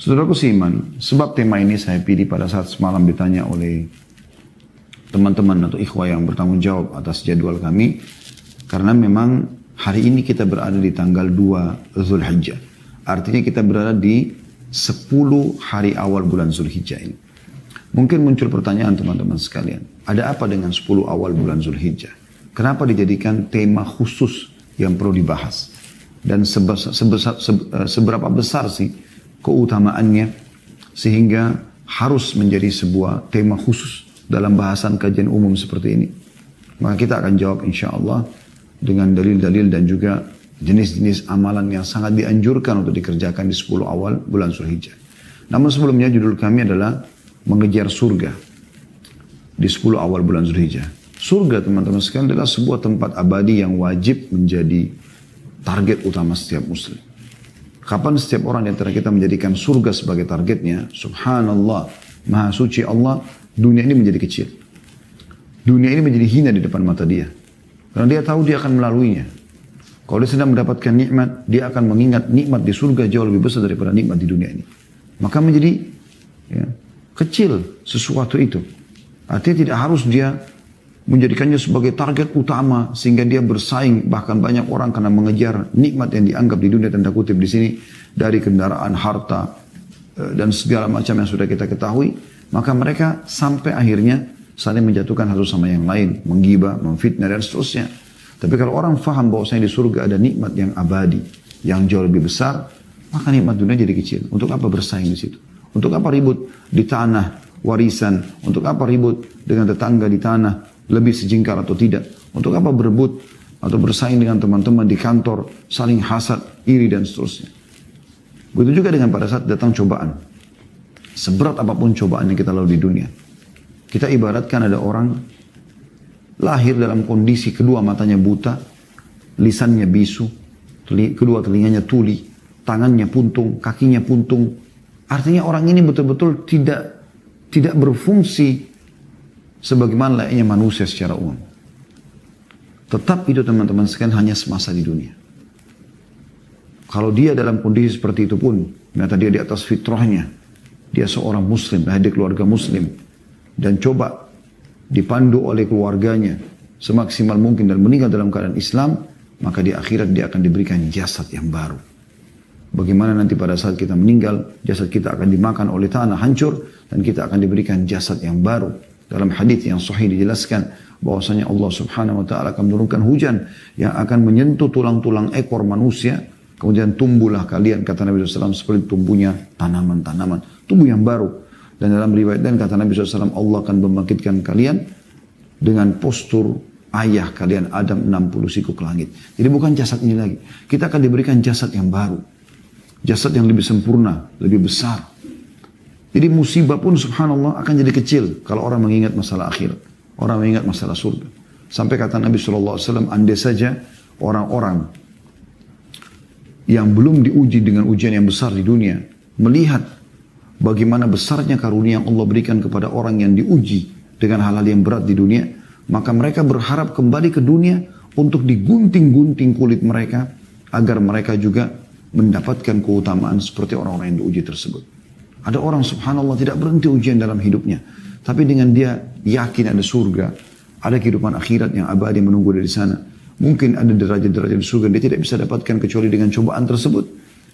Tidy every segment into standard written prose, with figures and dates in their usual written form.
Saudaraku seiman, sebab tema ini saya pilih pada saat semalam ditanya oleh teman-teman atau ikhwah yang bertanggung jawab atas jadwal kami. Karena memang hari ini kita berada di tanggal 2 Zulhijjah. Artinya kita berada di 10 hari awal bulan Zulhijjah ini. Mungkin muncul pertanyaan teman-teman sekalian. Ada apa dengan 10 awal bulan Zulhijjah? Kenapa dijadikan tema khusus yang perlu dibahas? Dan seberapa besar sih keutamaannya sehingga harus menjadi sebuah tema khusus dalam bahasan kajian umum seperti ini? Maka kita akan jawab insya Allah dengan dalil-dalil dan juga jenis-jenis amalan yang sangat dianjurkan untuk dikerjakan di 10 awal bulan Zulhijjah. Namun sebelumnya judul kami adalah mengejar surga di 10 awal bulan Zulhijjah. Surga teman-teman sekalian adalah sebuah tempat abadi yang wajib menjadi target utama setiap muslim. Kapan setiap orang di antara kita menjadikan surga sebagai targetnya, subhanallah, maha suci Allah, dunia ini menjadi kecil. Dunia ini menjadi hina di depan mata dia. Karena dia tahu dia akan melaluinya. Kalau dia sedang mendapatkan nikmat, dia akan mengingat nikmat di surga jauh lebih besar daripada nikmat di dunia ini. Maka menjadi kecil sesuatu itu. Artinya tidak harus dia menjadikannya sebagai target utama sehingga dia bersaing, bahkan banyak orang karena mengejar nikmat yang dianggap di dunia tanda kutip di sini dari kendaraan, harta dan segala macam yang sudah kita ketahui, maka mereka sampai akhirnya saling menjatuhkan satu sama yang lain, menggibah, memfitnah dan seterusnya. Tapi kalau orang faham bahwasanya di surga ada nikmat yang abadi, yang jauh lebih besar, maka nikmat dunia jadi kecil. Untuk apa bersaing di situ? Untuk apa ribut di tanah warisan? Untuk apa ribut dengan tetangga di tanah? Lebih sejengkal atau tidak? Untuk apa berebut atau bersaing dengan teman-teman di kantor, saling hasad, iri dan seterusnya. Begitu juga dengan pada saat datang cobaan. Seberat apapun cobaan yang kita lalui di dunia. Kita ibaratkan ada orang lahir dalam kondisi kedua matanya buta, lisannya bisu, kedua telinganya tuli, tangannya puntung, kakinya puntung. Artinya orang ini betul-betul tidak berfungsi sebagaimana layaknya manusia secara umum. Tetap itu teman-teman sekalian hanya semasa di dunia. Kalau dia dalam kondisi seperti itu pun, ternyata dia di atas fitrahnya, dia seorang muslim, lahir di keluarga muslim, dan coba dipandu oleh keluarganya semaksimal mungkin dan meninggal dalam keadaan Islam, maka di akhirat dia akan diberikan jasad yang baru. Bagaimana nanti pada saat kita meninggal, jasad kita akan dimakan oleh tanah hancur, dan kita akan diberikan jasad yang baru. Dalam hadis yang sahih dijelaskan bahwasanya Allah Subhanahu wa taala akan menurunkan hujan yang akan menyentuh tulang-tulang ekor manusia, kemudian tumbuhlah kalian, kata Nabi SAW, seperti tumbuhnya tanaman-tanaman, tubuh yang baru. Dan dalam riwayat lain kata Nabi SAW, Allah akan membangkitkan kalian dengan postur ayah kalian Adam 60 siku ke langit. Jadi bukan jasad ini lagi, kita akan diberikan jasad yang baru, jasad yang lebih sempurna, lebih besar. Jadi musibah pun subhanallah akan jadi kecil kalau orang mengingat masalah akhir, orang mengingat masalah surga. Sampai kata Nabi SAW, andai saja orang-orang yang belum diuji dengan ujian yang besar di dunia, melihat bagaimana besarnya karunia yang Allah berikan kepada orang yang diuji dengan hal-hal yang berat di dunia, maka mereka berharap kembali ke dunia untuk digunting-gunting kulit mereka, agar mereka juga mendapatkan keutamaan seperti orang-orang yang diuji tersebut. Ada orang subhanallah tidak berhenti ujian dalam hidupnya, tapi dengan dia yakin ada surga, ada kehidupan akhirat yang abadi menunggu dari sana. Mungkin ada derajat-derajat di surga dia tidak bisa dapatkan kecuali dengan cobaan tersebut.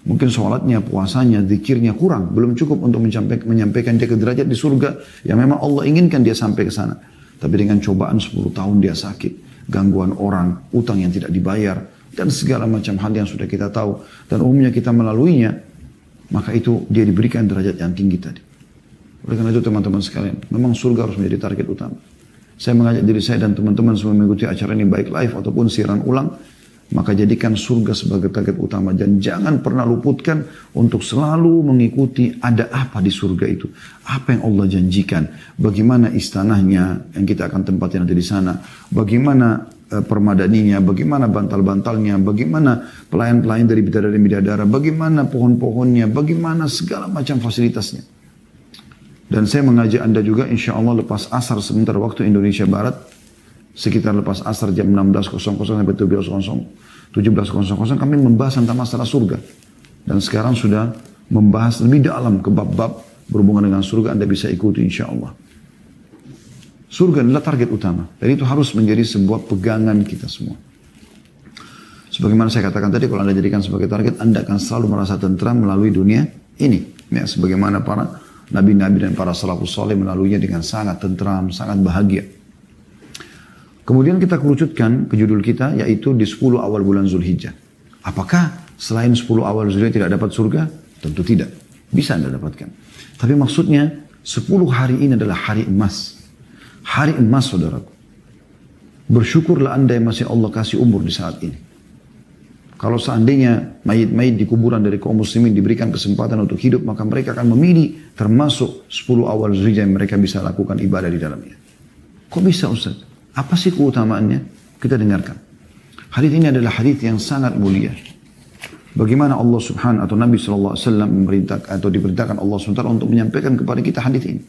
Mungkin sholatnya, puasanya, zikirnya kurang, belum cukup untuk menyampaikan dia ke derajat di surga yang memang Allah inginkan dia sampai ke sana. Tapi dengan cobaan 10 tahun dia sakit, gangguan orang, utang yang tidak dibayar, dan segala macam hal yang sudah kita tahu dan umumnya kita melaluinya, maka itu dia diberikan derajat yang tinggi tadi. Oleh karena itu teman-teman sekalian, memang surga harus menjadi target utama. Saya mengajak diri saya dan teman-teman semua mengikuti acara ini baik live ataupun siaran ulang, maka jadikan surga sebagai target utama dan jangan pernah luputkan untuk selalu mengikuti ada apa di surga itu, apa yang Allah janjikan, bagaimana istanahnya yang kita akan tempati nanti di sana, bagaimana permadaninya, bagaimana bantal-bantalnya, bagaimana pelayan-pelayan dari bidadari-bidadara, bagaimana pohon-pohonnya, bagaimana segala macam fasilitasnya. Dan saya mengajak Anda juga insya Allah lepas asar sebentar waktu Indonesia Barat, sekitar lepas asar jam 16.00 sampai 17.00 kami membahas tentang masalah surga. Dan sekarang sudah membahas lebih dalam ke bab-bab berhubungan dengan surga, Anda bisa ikuti insya Allah. Surga adalah target utama. Dan itu harus menjadi sebuah pegangan kita semua. Sebagaimana saya katakan tadi, kalau Anda jadikan sebagai target, Anda akan selalu merasa tentram melalui dunia ini. Ya, sebagaimana para nabi-nabi dan para salafus saleh melaluinya dengan sangat tentram, sangat bahagia. Kemudian kita kerucutkan ke judul kita, yaitu di 10 awal bulan Zulhijjah. Apakah selain 10 awal Zulhijjah tidak dapat surga? Tentu tidak. Bisa Anda dapatkan. Tapi maksudnya 10 hari ini adalah hari emas. Hari emas, saudaraku. Bersyukurlah Anda yang masih Allah kasih umur di saat ini. Kalau seandainya mayit-mayit di kuburan dari kaum muslimin diberikan kesempatan untuk hidup, maka mereka akan memilih termasuk 10 awal Zulhijjah yang mereka bisa lakukan ibadah di dalamnya. Kok bisa, Ustaz? Apa sih keutamaannya? Kita dengarkan. Hadis ini adalah hadis yang sangat mulia. Bagaimana Allah Subhanahu atau Nabi SAW memerintahkan atau diperintahkan Allah SWT untuk menyampaikan kepada kita hadis ini.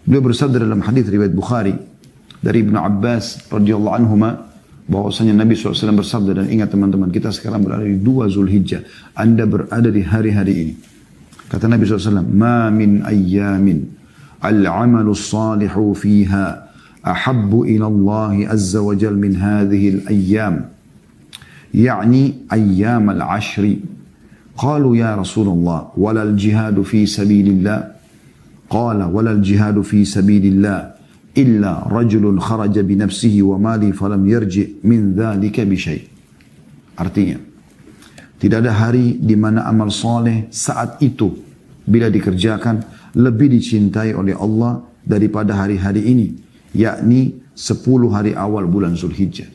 Beliau bersabda dalam hadis riwayat Bukhari dari Ibnu Abbas radhiyallahu anhuma bahwasanya Nabi SAW bersabda, dan ingat teman-teman, kita sekarang berada di 2 Zulhijjah. Anda berada di hari-hari ini. Kata Nabi SAW, "Ma min ayyamin al-amalu salihu fiha ahabbu ila Allah azza wa jal min hadhihi al-ayyam." Yani ayyam al-ashri. Qalu ya Rasulullah, walal jihadu fi sabilillah. Qala walal jihadu fi sabilillah illa rajulun kharaja binafsihi wa mali falam yarji min dhalika bisyai'. Artinya, tidak ada hari di mana amal soleh saat itu bila dikerjakan lebih dicintai oleh Allah daripada hari-hari ini, yakni 10 hari awal bulan Zulhijjah.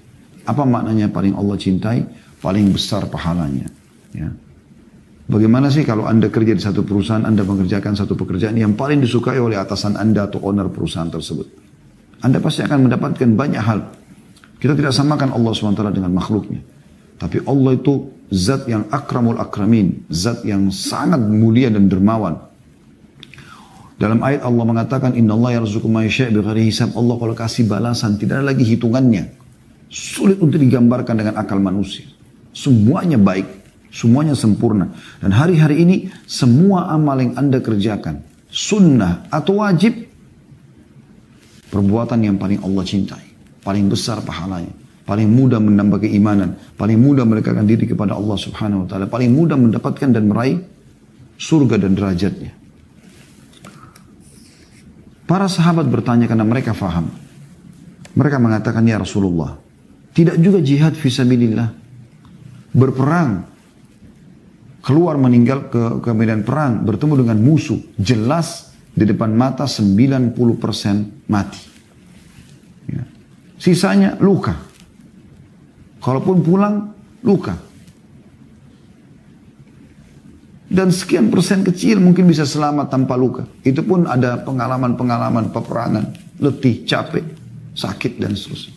Apa maknanya paling Allah cintai? Paling besar pahalanya. Ya. Bagaimana sih kalau Anda kerja di satu perusahaan, Anda mengerjakan satu pekerjaan yang paling disukai oleh atasan Anda atau owner perusahaan tersebut? Anda pasti akan mendapatkan banyak hal. Kita tidak samakan Allah SWT dengan makhluknya. Tapi Allah itu zat yang akramul akramin. Zat yang sangat mulia dan dermawan. Dalam ayat Allah mengatakan, Inna Allah yarzuqu ma yasha' bighairi hisab. Allah kalau kasih balasan, tidak ada lagi hitungannya. Sulit untuk digambarkan dengan akal manusia. Semuanya baik. Semuanya sempurna. Dan hari-hari ini semua amal yang Anda kerjakan, sunnah atau wajib, perbuatan yang paling Allah cintai, paling besar pahalanya, paling mudah menambah keimanan, paling mudah mendekatkan diri kepada Allah Subhanahu wa taala, paling mudah mendapatkan dan meraih surga dan derajatnya. Para sahabat bertanya karena mereka faham. Mereka mengatakan, ya Rasulullah, tidak juga jihad fisabilillah, berperang, keluar meninggal ke medan perang, bertemu dengan musuh, jelas di depan mata 90% mati. Ya. Sisanya luka. Kalaupun pulang, luka. Dan sekian persen kecil mungkin bisa selamat tanpa luka. Itu pun ada pengalaman-pengalaman peperangan, letih, capek, sakit dan seterusnya.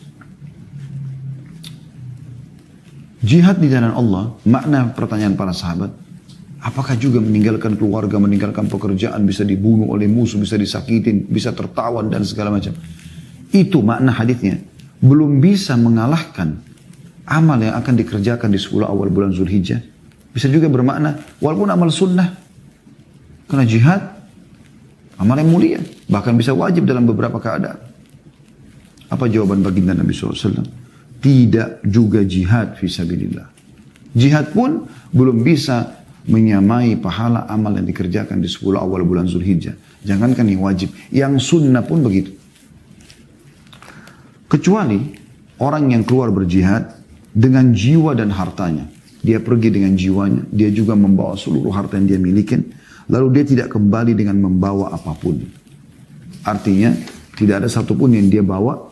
Jihad di jalan Allah, makna pertanyaan para sahabat, apakah juga meninggalkan keluarga, meninggalkan pekerjaan, bisa dibunuh oleh musuh, bisa disakitin, bisa tertawan dan segala macam. Itu makna hadisnya. Belum bisa mengalahkan amal yang akan dikerjakan di 10 awal bulan Zulhijjah. Bisa juga bermakna, walaupun amal sunnah. Karena jihad, amal yang mulia. Bahkan bisa wajib dalam beberapa keadaan. Apa jawaban baginda Nabi SAW? Tidak juga jihad fisabilillah. Jihad pun belum bisa menyamai pahala amal yang dikerjakan di 10 awal bulan Zulhijjah. Jangankan yang wajib, yang sunnah pun begitu. Kecuali orang yang keluar berjihad dengan jiwa dan hartanya. Dia pergi dengan jiwanya, dia juga membawa seluruh harta yang dia miliki, lalu dia tidak kembali dengan membawa apapun. Artinya, tidak ada satupun yang dia bawa,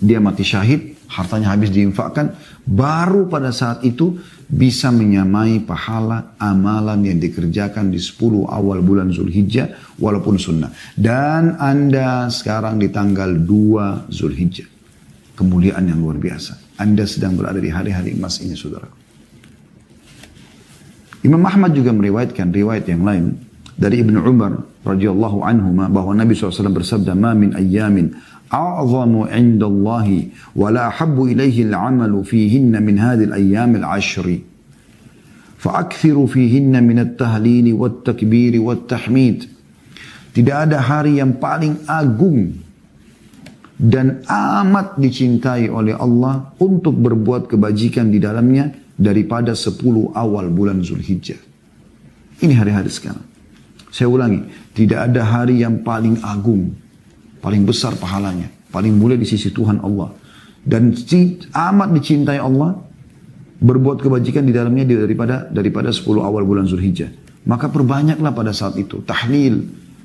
dia mati syahid, hartanya habis diinfakkan, baru pada saat itu bisa menyamai pahala amalan yang dikerjakan di 10 awal bulan Zulhijjah walaupun sunnah. Dan Anda sekarang di tanggal 2 Zulhijjah. Kemuliaan yang luar biasa. Anda sedang berada di hari-hari emas ini, saudara. Imam Ahmad juga meriwayatkan riwayat yang lain dari Ibnu Umar radhiyallahu anhuma bahwa Nabi SAW bersabda, "Ma min ayyamin a'zamu 'inda Allah wa la habbu ilayhi al-'amalu fihinna min hadhihi al-ayyam al-'ashr. فَأَكْثِرُوا فِيهِنَّ مِنَ التَّهْلِيلِ وَالتَّكْبِيرِ وَالتَّحْمِيدِ. Tidak ada hari yang paling agung dan amat dicintai oleh Allah untuk berbuat kebajikan di dalamnya daripada 10 awal bulan Zulhijjah. Ini hari-hari sekarang. Saya ulangi, tidak ada hari yang paling agung, paling besar pahalanya, paling mulia di sisi Tuhan Allah. Dan amat dicintai Allah berbuat kebajikan di dalamnya daripada 10 awal bulan Zulhijjah. Maka perbanyaklah pada saat itu tahlil,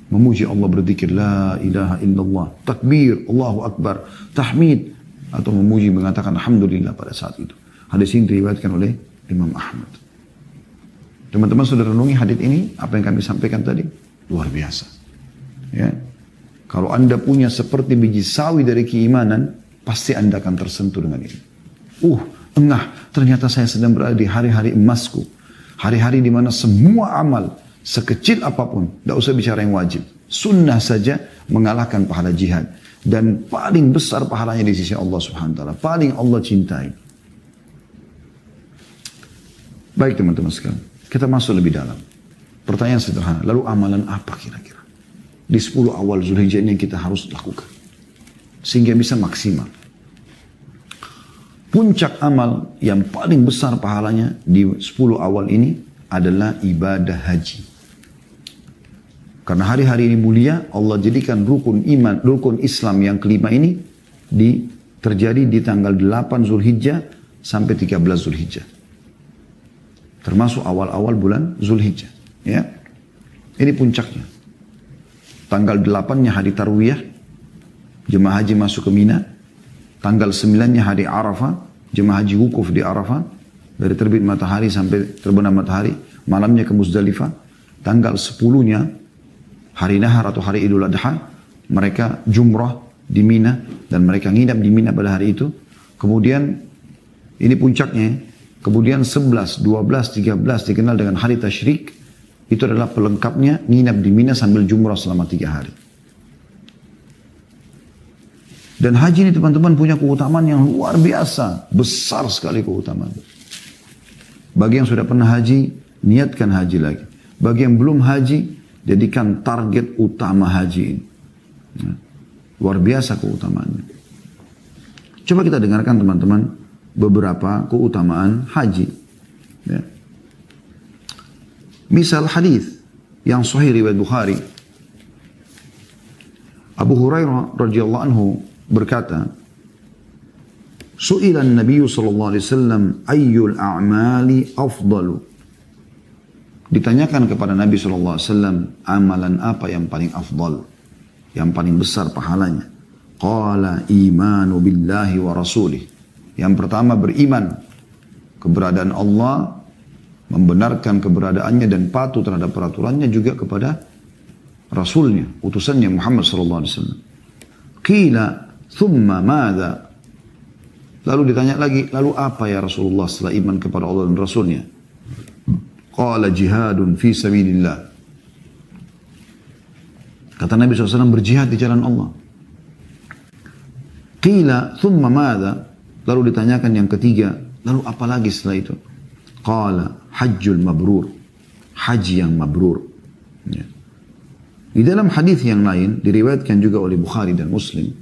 memuji Allah, berzikir la ilaha illallah, takbir, Allahu Akbar, tahmid, atau memuji mengatakan alhamdulillah pada saat itu. Hadis ini diriwayatkan oleh Imam Ahmad. Teman-teman sudah renungi hadis ini, apa yang kami sampaikan tadi? Luar biasa. Ya. Kalau Anda punya seperti biji sawi dari keimanan, pasti Anda akan tersentuh dengan ini. Ternyata saya sedang berada di hari-hari emasku. Hari-hari di mana semua amal, sekecil apapun, tidak usah bicara yang wajib, sunnah saja mengalahkan pahala jihad. Dan paling besar pahalanya di sisi Allah Subhanahu wa ta'ala. Paling Allah cintai. Baik teman-teman sekalian. Kita masuk lebih dalam. Pertanyaan sederhana, lalu amalan apa kira-kira? Di 10 awal Zulhijjah ini yang kita harus lakukan. Sehingga bisa maksimal. Puncak amal yang paling besar pahalanya di 10 awal ini adalah ibadah haji. Karena hari-hari ini mulia, Allah jadikan rukun iman, rukun Islam yang kelima ini terjadi di tanggal 8 Zulhijjah sampai 13 Zulhijjah. Termasuk awal-awal bulan Zulhijjah. Ya. Ini puncaknya. Tanggal 8-nya hari Tarwiyah, jemaah haji masuk ke Mina. Tanggal 9-nya hari Arafah, jemaah haji wukuf di Arafah. Dari terbit matahari sampai terbenam matahari. Malamnya ke Muzdalifah. Tanggal 10-nya hari Nahar atau hari Idul Adha. Mereka jumrah di Mina. Dan mereka nginap di Mina pada hari itu. Kemudian, ini puncaknya. Kemudian 11, 12, 13 dikenal dengan hari Tasyrik. Itu adalah pelengkapnya nginap di Mina sambil jumrah selama 3 hari. Dan haji ini teman-teman punya keutamaan yang luar biasa. Besar sekali keutamaan. Bagi yang sudah pernah haji, niatkan haji lagi. Bagi yang belum haji, jadikan target utama haji ini. Luar biasa keutamaannya. Coba kita dengarkan teman-teman beberapa keutamaan haji. Ya. Misal hadis yang sahih riwayat Bukhari. Abu Hurairah radhiyallahu anhu berkata, "Su'ila an-nabiy sallallahu alaihi wasallam ayyul a'mali afdalu?" Ditanyakan kepada Nabi sallallahu alaihi wasallam, amalan apa yang paling afdal, yang paling besar pahalanya? Qala imanu billahi wa rasulih. Yang pertama beriman keberadaan Allah, membenarkan keberadaannya dan patuh terhadap peraturannya juga kepada Rasulnya, utusannya Muhammad sallallahu alaihi wasallam. Qila thumma madza? Lalu ditanya lagi, lalu apa ya Rasulullah setelah iman kepada Allah dan Rasulnya? Qala jihadun fi sabilillah. Kata Nabi SAW, berjihad di jalan Allah. Qila thumma madza? Lalu ditanyakan yang ketiga, lalu apa lagi setelah itu? Qala hajjul mabrur, haji yang mabrur. Ya. Di dalam hadis yang lain diriwayatkan juga oleh Bukhari dan Muslim.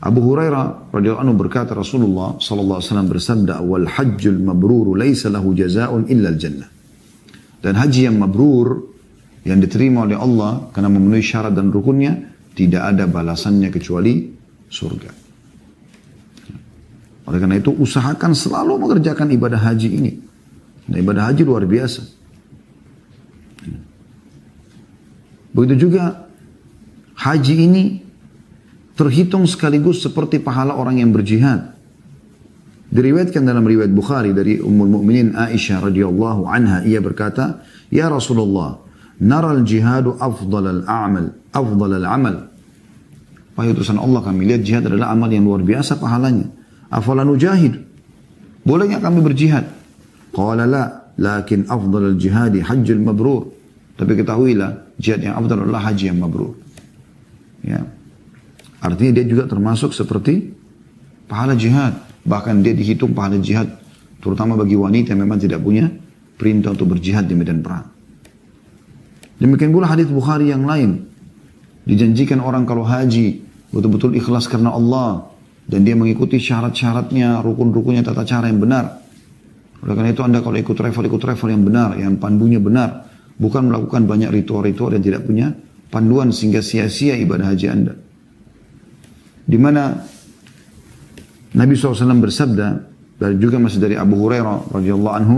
Abu Hurairah radhiyallahu anhu berkata, Rasulullah sallallahu alaihi wasallam bersabda, wal hajjul mabrur laisa lahu jazaa'un illa al-jannah. Dan haji yang mabrur yang diterima oleh Allah karena memenuhi syarat dan rukunnya, tidak ada balasannya kecuali surga. Oleh karena itu usahakan selalu mengerjakan ibadah haji ini. Nah, ibadah haji luar biasa. Begitu juga haji ini terhitung sekaligus seperti pahala orang yang berjihad. Diriwayatkan dalam riwayat Bukhari dari Ummul Mukminin Aisyah radhiyallahu anha, ia berkata, "Ya Rasulullah, nara al-jihadu afdalal amal." Wahai utusan Allah, kami lihat jihad adalah amal yang luar biasa pahalanya. Afala nujahid? Boleh nggak kami berjihad? Qala la, lakin afdalul jihadi hajjul mabrur. Tapi ketahuilah, jihad yang afdal adalah haji yang mabrur. Ya. Artinya dia juga termasuk seperti pahala jihad. Bahkan dia dihitung pahala jihad, terutama bagi wanita yang memang tidak punya perintah untuk berjihad di medan perang. Demikian pula hadis Bukhari yang lain. Dijanjikan orang kalau haji betul-betul ikhlas karena Allah dan dia mengikuti syarat-syaratnya, rukun-rukunnya, tata cara yang benar. Oleh karena itu Anda kalau ikut travel yang benar, yang pandunya benar, bukan melakukan banyak ritual-ritual yang tidak punya panduan sehingga sia-sia ibadah haji Anda. Di mana Nabi SAW bersabda, dan juga masih dari Abu Hurairah radhiyallahu anhu,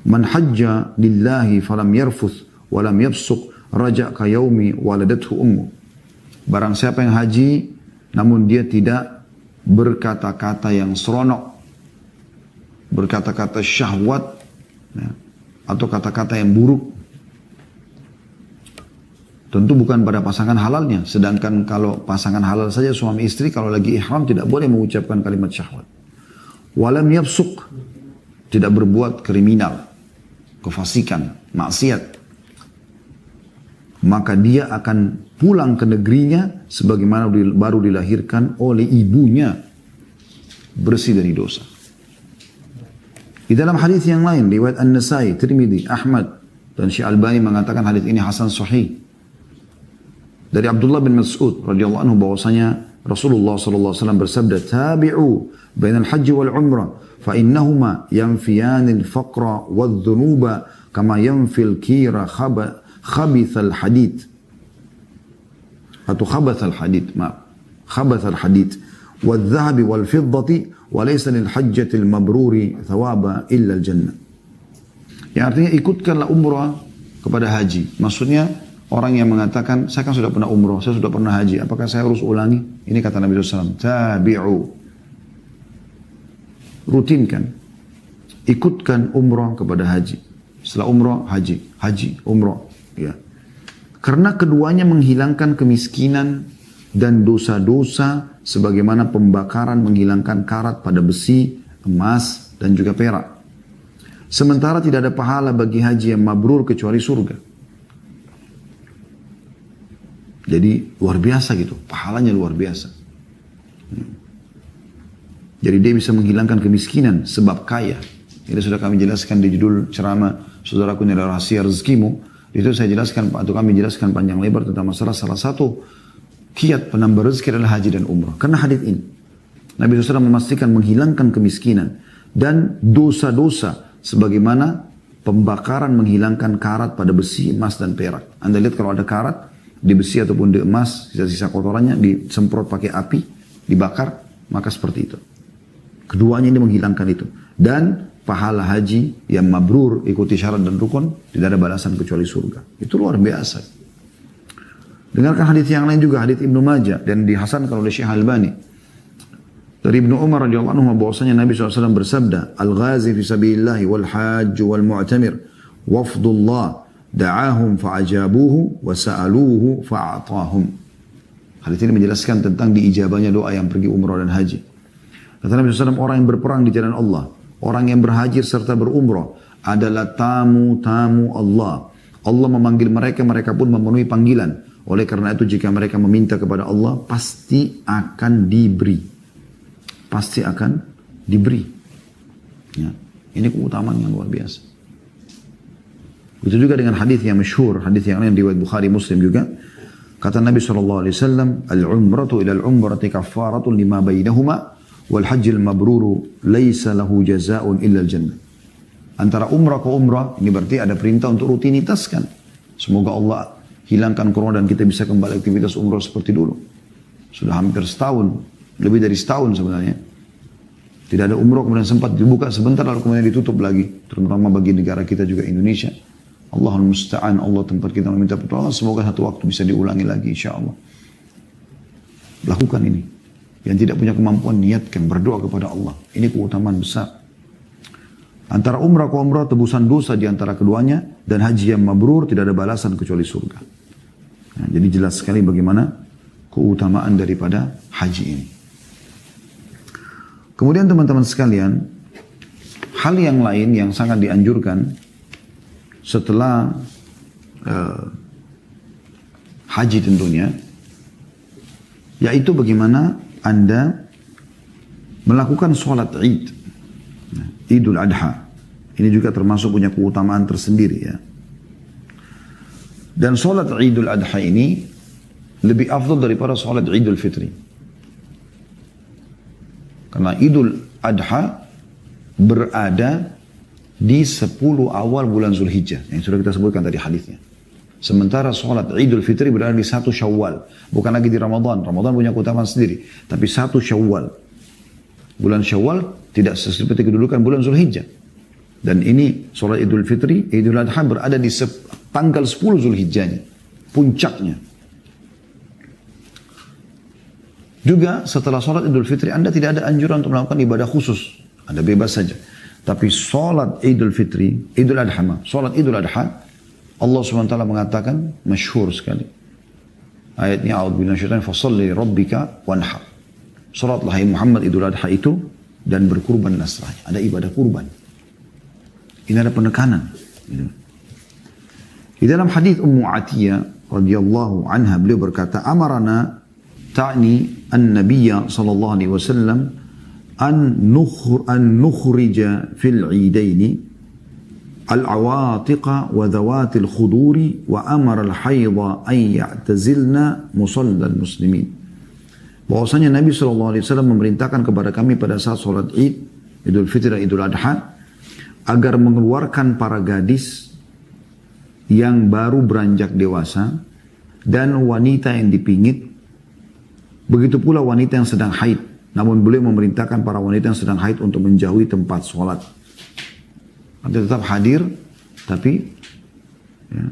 "Man hajja lillahi falam yarfuth wa lam yafsuq raja ka yaumi waladathu ummu." Barang siapa yang haji namun dia tidak berkata-kata yang seronok, berkata-kata syahwat, ya, atau kata-kata yang buruk. Tentu bukan pada pasangan halalnya. Sedangkan kalau pasangan halal saja suami istri kalau lagi ihram tidak boleh mengucapkan kalimat syahwat. Walam yafsuq, tidak berbuat kriminal, kefasikan, maksiat. Maka dia akan pulang ke negerinya sebagaimana baru dilahirkan oleh ibunya, bersih dari dosa. Di dalam hadis yang lain, riwayat An-Nasai, Tirmidzi, Ahmad dan Syekh Albani mengatakan hadis ini hasan sahih. Dari Abdullah bin Mas'ud radhiyallahu anhu bahwasanya Rasulullah sallallahu alaihi wasallam bersabda, "Tabi'u bainal haji wal umrah fa innahuma yanfiyanil faqra wadh-dhunuba kama yanfil kira khabithal hadid." Atau khabathal hadid, maaf. Khabathal hadid wadh-dhahabi wal fiddati wa laysa lil hajjatil mabruri thawaba illa al jannah. Yang artinya ikutkanlah umrah kepada haji. Maksudnya orang yang mengatakan, saya kan sudah pernah umrah, saya sudah pernah haji, apakah saya harus ulangi? Ini kata Nabi SAW, tabi'u. Rutinkan. Ikutkan umrah kepada haji. Setelah umrah, haji. Haji, umrah. Ya. Karena keduanya menghilangkan kemiskinan dan dosa-dosa sebagaimana pembakaran menghilangkan karat pada besi, emas, dan juga perak. Sementara tidak ada pahala bagi haji yang mabrur kecuali surga. Jadi luar biasa gitu, pahalanya luar biasa. Jadi dia bisa menghilangkan kemiskinan sebab kaya. Ini sudah kami jelaskan di judul ceramah Saudaraku Ini Adalah Rahasia Rezekimu. Itu saya jelaskan, atau kami jelaskan panjang lebar tentang masalah salah satu kiat penambah rezeki adalah haji dan umrah. Karena hadis ini, Nabi SAW memastikan menghilangkan kemiskinan dan dosa-dosa sebagaimana pembakaran menghilangkan karat pada besi, emas, dan perak. Anda lihat kalau ada karat di besi ataupun di emas, sisa-sisa kotorannya disemprot pakai api, dibakar, maka seperti itu. Keduanya ini menghilangkan itu. Dan pahala haji yang mabrur, ikuti syarat dan rukun, tidak ada balasan kecuali surga. Itu luar biasa. Dengarkan hadis yang lain juga, hadis Ibnu Majah dan dihasankan oleh Syekh Albani. Dari Ibnu Umar radhiyallahu anhu bahwasanya Nabi SAW bersabda, "Al-ghazi fi sabilillah wal hajj wal mu'tamir wafdullah da'ahum fa'ajabuhu wa sa'aluhu fa'atahum." Hadis ini menjelaskan tentang diijabahnya doa yang pergi umrah dan haji. Kata Nabi SAW, orang yang berperang di jalan Allah, orang yang berhaji serta berumrah adalah tamu-tamu Allah. Allah memanggil mereka, mereka pun memenuhi panggilan. Oleh karena itu jika mereka meminta kepada Allah, pasti akan diberi. Pasti akan diberi. Ya. Ini keutamaan yang luar biasa. Begitu juga dengan hadis yang masyhur, hadis yang lain riwayat Bukhari Muslim juga. Kata Nabi SAW, "Al-umratu ila al-umrati kaffaratun lima bainahuma wal hajjil mabruru laysa lahu jazaa'un illa al-jannah." Antara umrah ke umrah, ini berarti ada perintah untuk rutinitaskan. Semoga Allah hilangkan corona dan kita bisa kembali aktivitas umrah seperti dulu. Sudah hampir setahun, lebih dari setahun sebenarnya. Tidak ada umrah, kemudian sempat dibuka sebentar lalu kemudian ditutup lagi. Terutama bagi negara kita juga Indonesia. Allahul musta'an, Allah tempat kita meminta pertolongan. Semoga satu waktu bisa diulangi lagi insya Allah. Lakukan ini. Yang tidak punya kemampuan niatkan, berdoa kepada Allah. Ini keutamaan besar. Antara umrah ke umrah tebusan dosa di antara keduanya dan haji yang mabrur tidak ada balasan kecuali surga. Nah, jadi jelas sekali bagaimana keutamaan daripada haji ini. Kemudian teman-teman sekalian, hal yang lain yang sangat dianjurkan setelah haji tentunya, yaitu bagaimana Anda melakukan sholat Id, Idul Adha. Ini juga termasuk punya keutamaan tersendiri ya. Dan sholat Idul Adha ini lebih afdal daripada sholat Idul Fitri. Karena Idul Adha berada di 10 awal bulan Zulhijjah. Yang sudah kita sebutkan tadi hadisnya. Sementara sholat Idul Fitri berada di 1 Syawal. Bukan lagi di Ramadan. Ramadan punya keutamaan sendiri. Tapi 1 Syawal. Bulan Syawal tidak seperti kedudukan bulan Zulhijjah. Dan ini sholat Idul Fitri, Idul Adha berada di tanggal 10 Zulhijjahnya. Puncaknya. Juga setelah sholat Idul Fitri, Anda tidak ada anjuran untuk melakukan ibadah khusus. Anda bebas saja. Tapi sholat Idul Fitri, Idul Adha, sholat Idul Adha, Allah SWT mengatakan, masyhur sekali. Ayatnya, A'udzubillahi minasyaitonir rajim, fasalli rabbika wanhar. Sholatlah Muhammad Idul Adha itu, dan berkurban nasrahnya. Ada ibadah kurban. Ini ada penekanan. Di dalam hadis Ummu Atiyah radhiyallahu anha, beliau berkata, amarana ta'ni an-nabiyya sallallahu alaihi wasallam an nukhrija fil 'idaini al-awatiqa wa dhawatil khuduri wa amara al-haydha an ya'tazilna musallal muslimin. Bahwasanya Nabi SAW memerintahkan kepada kami pada saat sholat Id, Idul Fitri dan Idul Adha, agar mengeluarkan para gadis yang baru beranjak dewasa dan wanita yang dipingit, begitu pula wanita yang sedang haid. Namun beliau memerintahkan para wanita yang sedang haid untuk menjauhi tempat sholat. Nanti tetap hadir, tapi ya,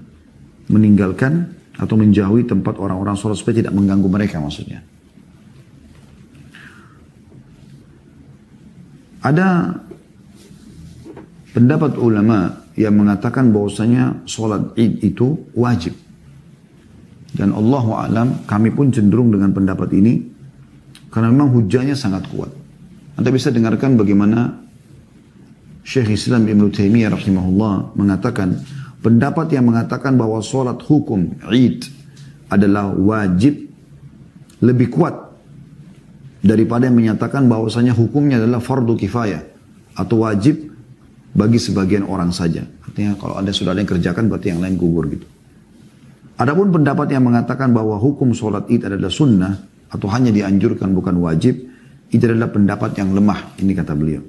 meninggalkan atau menjauhi tempat orang-orang sholat supaya tidak mengganggu mereka maksudnya. Ada pendapat ulama yang mengatakan bahwasanya sholat Id itu wajib. Dan Allahu a'lam, kami pun cenderung dengan pendapat ini karena memang hujahnya sangat kuat. Anda bisa dengarkan bagaimana Syekh Islam Ibn Taimiyah rahimahullah mengatakan pendapat yang mengatakan bahwa sholat hukum Id adalah wajib lebih kuat daripada yang menyatakan bahwasanya hukumnya adalah fardu kifayah atau wajib bagi sebagian orang saja. Artinya kalau ada sudah ada yang kerjakan berarti yang lain gugur gitu. Adapun pendapat yang mengatakan bahwa hukum sholat Id adalah sunnah atau hanya dianjurkan bukan wajib, itu adalah pendapat yang lemah, ini kata beliau.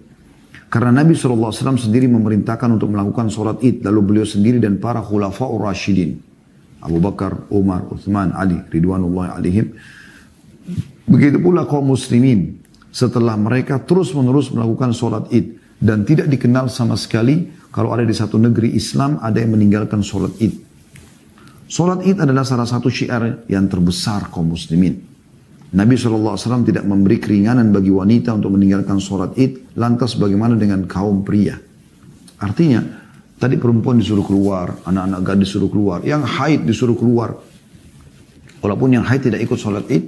Karena Nabi SAW sendiri memerintahkan untuk melakukan sholat Id, lalu beliau sendiri dan para khulafa'ur rasyidin, Abu Bakar, Umar, Uthman, Ali, ridwanullahi alaihim. Begitu pula kaum muslimin, setelah mereka terus-menerus melakukan sholat Id, dan tidak dikenal sama sekali kalau ada di satu negeri Islam ada yang meninggalkan sholat Id. Sholat Id adalah salah satu syiar yang terbesar kaum muslimin. Nabi SAW tidak memberi keringanan bagi wanita untuk meninggalkan sholat Id, lantas bagaimana dengan kaum pria? Artinya, tadi perempuan disuruh keluar, anak-anak gadis disuruh keluar, yang haid disuruh keluar. Walaupun yang haid tidak ikut sholat Id,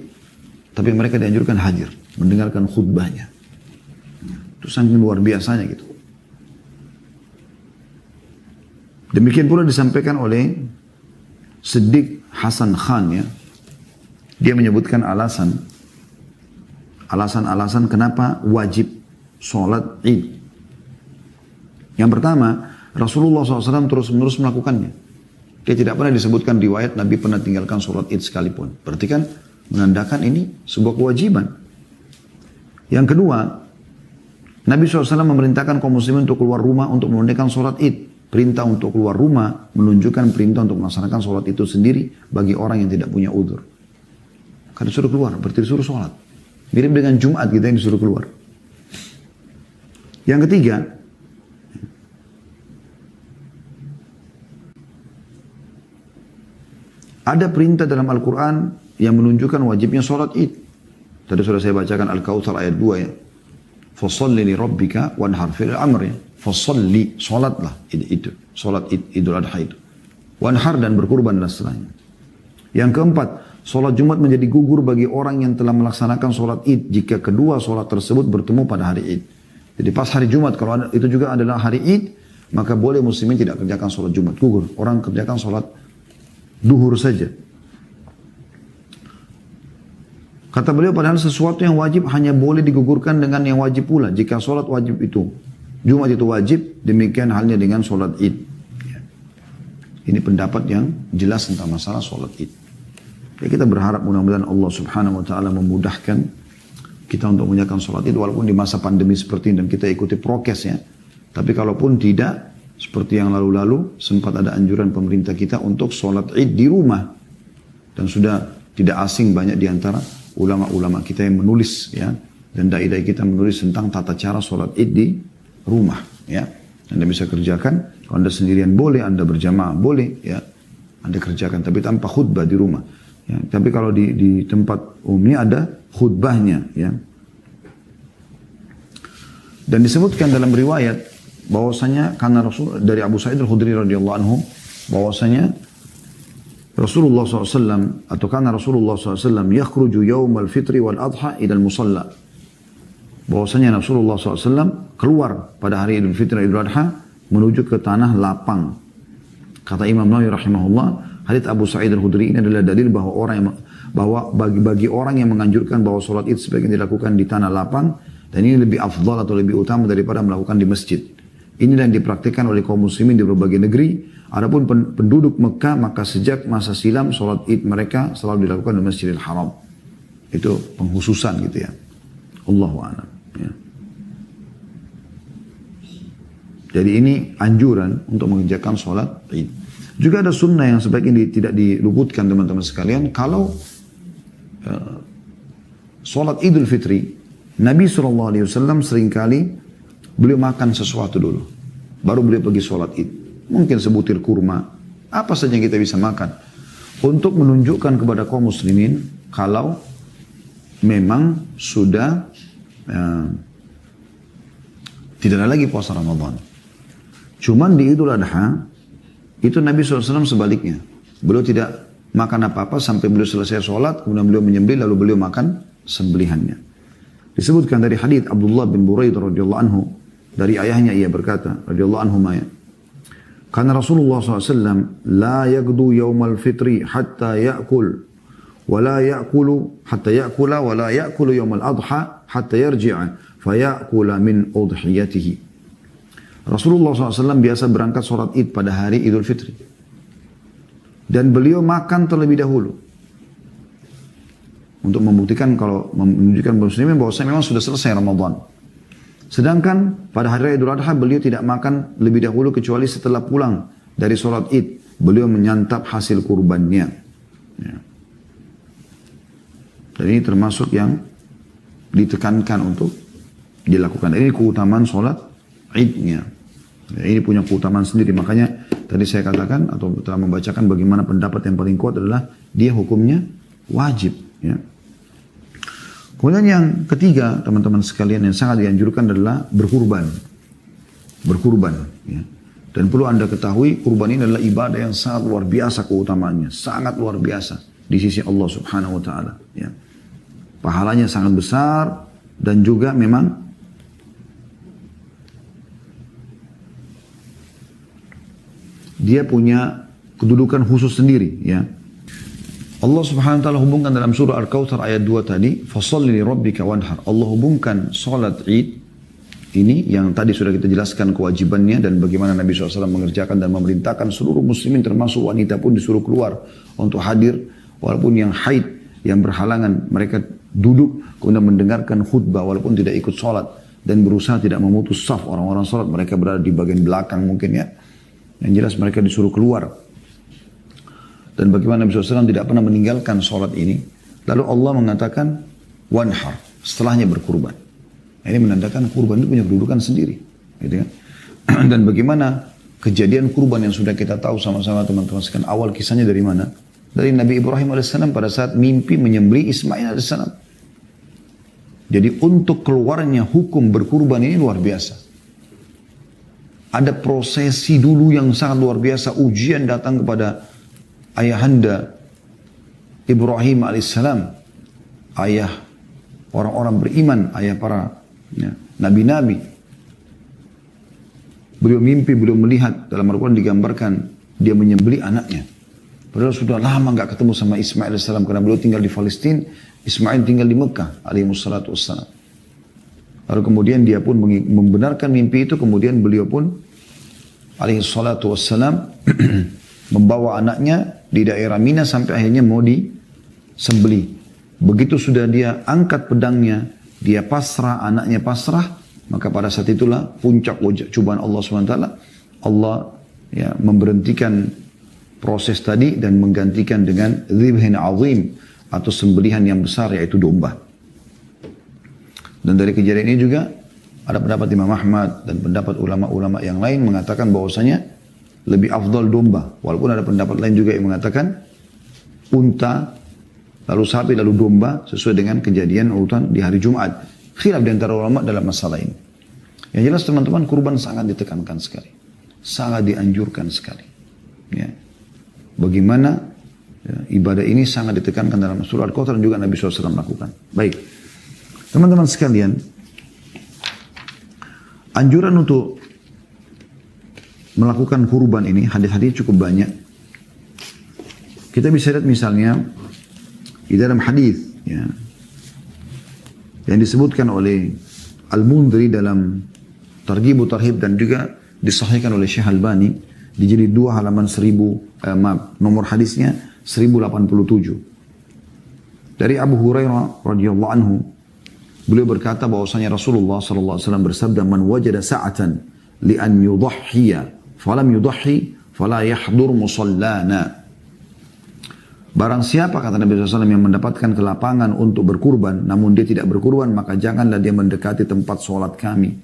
tapi mereka dianjurkan hadir, mendengarkan khutbahnya. Itu sangat luar biasanya gitu. Demikian pula disampaikan oleh Siddiq Hasan Khan ya. Dia menyebutkan alasan-alasan kenapa wajib sholat Id. Yang pertama, Rasulullah SAW terus-menerus melakukannya. Dia tidak pernah disebutkan riwayat Nabi pernah tinggalkan sholat Id sekalipun. Berarti kan menandakan ini sebuah kewajiban. Yang kedua, Nabi SAW memerintahkan kaum muslimin untuk keluar rumah untuk menunaikan sholat Id. Perintah untuk keluar rumah menunjukkan perintah untuk melaksanakan sholat itu sendiri bagi orang yang tidak punya udzur. Karena disuruh keluar, berarti disuruh sholat. Mirip dengan Jumat kita yang disuruh keluar. Yang ketiga, ada perintah dalam Al-Quran yang menunjukkan wajibnya sholat Id. Tadi sudah saya bacakan Al-Kautsar ayat 2 ya. Fasalli li rabbika wanhar fil amr ya. Fasalli, sholatlah itu. Sholat Idul Adha itu. Wanhar dan berkurbanlah setelahnya. Yang keempat, sholat Jumat menjadi gugur bagi orang yang telah melaksanakan sholat Id jika kedua sholat tersebut bertemu pada hari Id. Jadi pas hari Jumat, kalau itu juga adalah hari Id, maka boleh muslimin tidak kerjakan sholat Jumat, gugur. Orang kerjakan sholat duhur saja. Kata beliau, padahal sesuatu yang wajib hanya boleh digugurkan dengan yang wajib pula. Jika sholat wajib itu Jumat itu wajib, demikian halnya dengan sholat id. Ya. Ini pendapat yang jelas tentang masalah sholat id. Ya, kita berharap mudah-mudahan Allah subhanahu wa ta'ala memudahkan kita untuk menjalankan sholat id walaupun di masa pandemi seperti ini dan kita ikuti prokes ya. Tapi kalaupun tidak, seperti yang lalu-lalu sempat ada anjuran pemerintah kita untuk sholat id di rumah. Dan sudah tidak asing banyak di antara ulama-ulama kita yang menulis ya. Dan dai-dai kita menulis tentang tata cara sholat id di rumah ya. Anda bisa kerjakan, kalau Anda sendirian boleh, Anda berjamaah boleh ya. Anda kerjakan tapi tanpa khutbah di rumah. Ya, tapi kalau di tempat umumnya ada khutbahnya ya. Dan disebutkan dalam riwayat bahwasanya karena Rasul dari Abu Sa'id Al-Khudri radhiyallahu anhu bahwasanya Rasulullah SAW atau karena Rasulullah SAW yakhruju yaumal fitri wal adha ila al-musalla. Bahwasanya Rasulullah SAW keluar pada hari Idul Fitri Idul Adha menuju ke tanah lapang. Kata Imam Nawawi rahimahullah, hadits Abu Sa'id Al-Khudri ini adalah dalil bahwa bagi orang yang menganjurkan bahwa sholat id sebaiknya dilakukan di tanah lapang dan ini lebih afdal atau lebih utama daripada melakukan di masjid. Inilah yang dipraktikkan oleh kaum muslimin di berbagai negeri. Adapun penduduk Mekah maka sejak masa silam sholat id mereka selalu dilakukan di Masjidil Haram. Itu penghususan gitu ya. Allahu a'lam. Ya. Jadi ini anjuran untuk mengerjakan sholat id. Juga ada sunnah yang sebaiknya tidak diluputkan teman-teman sekalian. Kalau sholat idul fitri, Nabi SAW seringkali beliau makan sesuatu dulu. Baru beliau pergi sholat id. Mungkin sebutir kurma. Apa saja yang kita bisa makan. Untuk menunjukkan kepada kaum muslimin kalau memang sudah tidak ada lagi puasa Ramadan. Cuman di Idul Adha, itu Nabi SAW sebaliknya. Beliau tidak makan apa-apa sampai beliau selesai sholat, kemudian beliau menyembelih, lalu beliau makan sembelihannya. Disebutkan dari hadits Abdullah bin Buraidah radhiyallahu anhu, dari ayahnya ia berkata, radhiyallahu anhu maya, karena Rasulullah SAW la yagdu yawmal fitri hatta ya'kul, wa la ya'kulu hatta ya'kula, wa la ya'kulu yawmal adha hatta yarji'a, fa ya'kula min udhiyatihi. Rasulullah SAW biasa berangkat sholat id pada hari Idul Fitri. Dan beliau makan terlebih dahulu. Untuk membuktikan kalau menunjukkan muslimin bahwa memang sudah selesai Ramadan. Sedangkan pada hari Idul Adha beliau tidak makan lebih dahulu kecuali setelah pulang dari sholat id. Beliau menyantap hasil kurbannya. Ya. Dan ini termasuk yang ditekankan untuk dilakukan. Ini keutamaan sholat idnya. Ya, ini punya keutamaan sendiri. Makanya tadi saya katakan atau telah membacakan bagaimana pendapat yang paling kuat adalah dia hukumnya wajib. Ya. Kemudian yang ketiga teman-teman sekalian yang sangat dianjurkan adalah berkurban. Berkurban. Ya. Dan perlu anda ketahui kurban ini adalah ibadah yang sangat luar biasa keutamaannya. Sangat luar biasa di sisi Allah subhanahu wa ta'ala. Ya. Pahalanya sangat besar dan juga memang dia punya kedudukan khusus sendiri ya. Allah Subhanahu wa taala hubungkan dalam surah Al-Kautsar ayat 2 tadi, "Fasholli li rabbika wanhar." Allah hubungkan salat Id ini yang tadi sudah kita jelaskan kewajibannya dan bagaimana Nabi SAW mengerjakan dan memerintahkan seluruh muslimin termasuk wanita pun disuruh keluar untuk hadir walaupun yang haid, yang berhalangan mereka duduk kemudian mendengarkan khutbah walaupun tidak ikut salat dan berusaha tidak memutus saf orang-orang salat, mereka berada di bagian belakang mungkin ya. Yang jelas mereka disuruh keluar. Dan bagaimana Nabi SAW tidak pernah meninggalkan sholat ini. Lalu Allah mengatakan, wanhar, setelahnya berkurban. Ini menandakan kurban itu punya kedudukan sendiri. Gitu kan? Dan bagaimana kejadian kurban yang sudah kita tahu sama-sama teman-teman sekalian. Awal kisahnya dari mana? Dari Nabi Ibrahim AS pada saat mimpi menyembelih Ismail AS. Jadi untuk keluarnya hukum berkurban ini luar biasa. Ada prosesi dulu yang sangat luar biasa. Ujian datang kepada ayahanda Ibrahim alaihissalam. Ayah orang-orang beriman. Ayah para ya, nabi-nabi. Beliau mimpi, beliau melihat. Dalam Al-Quran digambarkan. Dia menyembelih anaknya. Padahal sudah lama gak ketemu sama Ismail alaihissalam. Karena beliau tinggal di Palestina. Ismail tinggal di Mekah alaihissalatu wassalam. Lalu kemudian dia pun membenarkan mimpi itu, kemudian beliau pun alaihi salatu wassalam membawa anaknya di daerah Mina sampai akhirnya mau disembelih. Begitu sudah dia angkat pedangnya, dia pasrah, anaknya pasrah, maka pada saat itulah puncak cobaan Allah SWT. Allah ya, memberhentikan proses tadi dan menggantikan dengan dzibhin azim atau sembelihan yang besar, yaitu domba. Dan dari kejadian ini juga ada pendapat Imam Ahmad dan pendapat ulama-ulama yang lain mengatakan bahwasanya lebih afdal domba. Walaupun ada pendapat lain juga yang mengatakan unta, lalu sapi, lalu domba sesuai dengan kejadian urutan di hari Jumat. Khilaf di antara ulama dalam masalah ini. Yang jelas teman-teman, kurban sangat ditekankan sekali. Sangat dianjurkan sekali. Ya. Bagaimana ya, ibadah ini sangat ditekankan dalam surah Al-Kautsar dan juga Nabi SAW lakukan. Baik. Teman-teman sekalian, anjuran untuk melakukan kurban ini, hadis-hadis cukup banyak. Kita bisa lihat misalnya di dalam hadis ya, yang disebutkan oleh Al-Mundhiri dalam Targhib Tarhib dan juga disahihkan oleh Syekh Albani di jilid 2 halaman 1000, nomor hadisnya 1087. Dari Abu Hurairah radhiyallahu anhu, beliau berkata bahwasanya Rasulullah sallallahu alaihi wasallam bersabda, "Man wajada sa'atan li an yudhhiya falam yudhhi fala yahdur musallana." Barang siapa, kata Nabi SAW, yang mendapatkan kelapangan untuk berkurban, namun dia tidak berkurban, maka janganlah dia mendekati tempat sholat kami.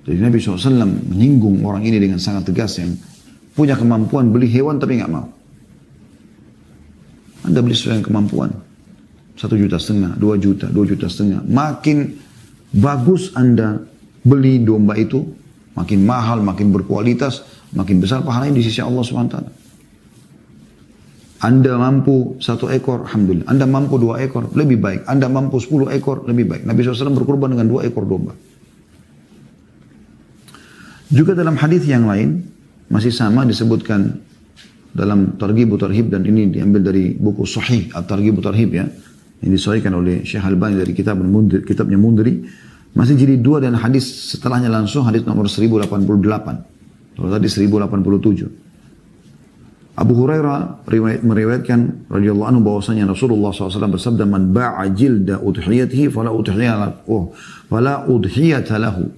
Jadi Nabi SAW menyinggung orang ini dengan sangat tegas, yang punya kemampuan beli hewan tapi nggak mau. Anda beli sesuai dengan kemampuan. 1,5 juta, 2 juta, 2,5 juta. Makin bagus Anda beli domba itu, makin mahal, makin berkualitas, makin besar pahalanya di sisi Allah SWT. Anda mampu 1 ekor, alhamdulillah. Anda mampu 2 ekor, lebih baik. Anda mampu 10 ekor, lebih baik. Nabi SAW berkurban dengan 2 ekor domba. Juga dalam hadis yang lain, masih sama disebutkan dalam Targhib Tarhib, dan ini diambil dari buku Sahih At-Targhib Tarhib ya, yang disahihkan oleh Syekh Albani dari kitabnya Mundhiri, masih jilid 2 dan hadis setelahnya langsung hadis nomor 1088. Kalau tadi 1087. Abu Hurairah meriwayatkan radhiyallahu anhu bahwasanya Rasulullah SAW bersabda, "Man ba'a jilda udhiyatihi fala udhiyata lahu."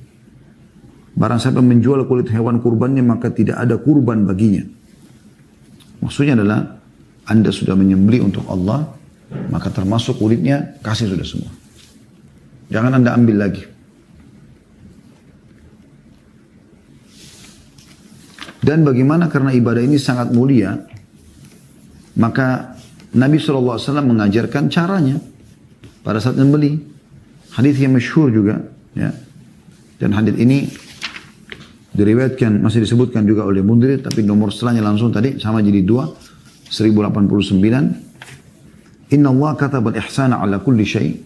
Barang siapa menjual kulit hewan kurbannya, maka tidak ada kurban baginya. Maksudnya adalah Anda sudah menyembelih untuk Allah, maka termasuk kulitnya kasih sudah semua. Jangan Anda ambil lagi. Dan bagaimana karena ibadah ini sangat mulia, maka Nabi SAW mengajarkan caranya pada saat membeli. Hadis yang masyhur juga, ya. Dan hadis ini diriwayatkan, masih disebutkan juga oleh Mundhiri, tapi nomor setelahnya langsung tadi sama jadi 2, 1089. Inna Allah kataba al-ihsana ala kulli syai'.